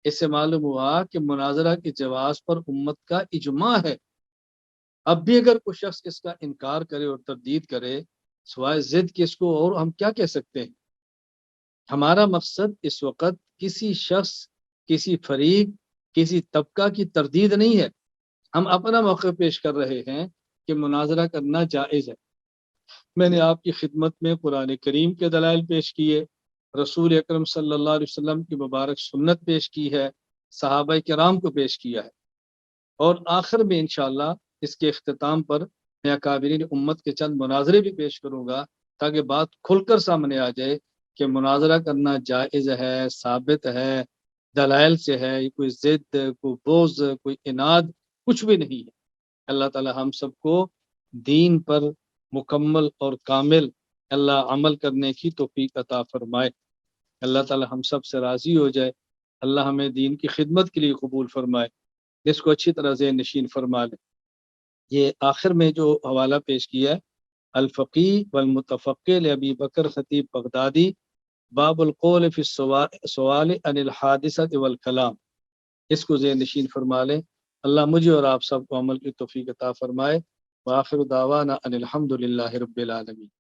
اس سے معلوم ہوا کہ مناظرہ کے جواز پر امت کا اجماع ہے۔ اب بھی اگر کوئی شخص اس کا انکار کرے اور تردید کرے، سوائے ضد کے، اس کو اور ہم کیا کہہ سکتے ہیں؟ ہمارا مقصد اس وقت کسی شخص، کسی فریق، کسی طبقہ کی تردید نہیں ہے، ہم اپنا موقع پیش کر رہے ہیں کہ مناظرہ کرنا جائز ہے۔ میں نے آپ کی خدمت میں قرآن کریم کے دلائل پیش کیے، رسول اکرم صلی اللہ علیہ وسلم کی مبارک سنت پیش کی ہے، صحابہ کرام کو پیش کیا ہے، اور آخر میں انشاءاللہ اس کے اختتام پر میں اکابرین امت کے چند مناظرے بھی پیش کروں گا، تاکہ بات کھل کر سامنے آ جائے کہ مناظرہ کرنا جائز ہے، ثابت ہے، دلائل سے ہے، کوئی ضد، کوئی بغض، کوئی اناد کچھ بھی نہیں ہے۔ اللہ تعالی ہم سب کو دین پر مکمل اور کامل اللہ عمل کرنے کی توفیق عطا فرمائے۔ اللہ تعالی ہم سب سے راضی ہو جائے، اللہ ہمیں دین کی خدمت کے لیے قبول فرمائے، اس کو اچھی طرح ذہن نشین فرما لے۔ یہ آخر میں جو حوالہ پیش کیا ہے، الفقی والمتفقہ لابی بکر خطیب بغدادی، باب القول فی السوال عن الحادثۃ والکلام، اس کو ذہن نشین فرما لیں۔ اللہ مجھے اور آپ سب کو عمل کی توفیق عطا فرمائے۔ وآخر دعوانا ان الحمد للہ رب العالمین۔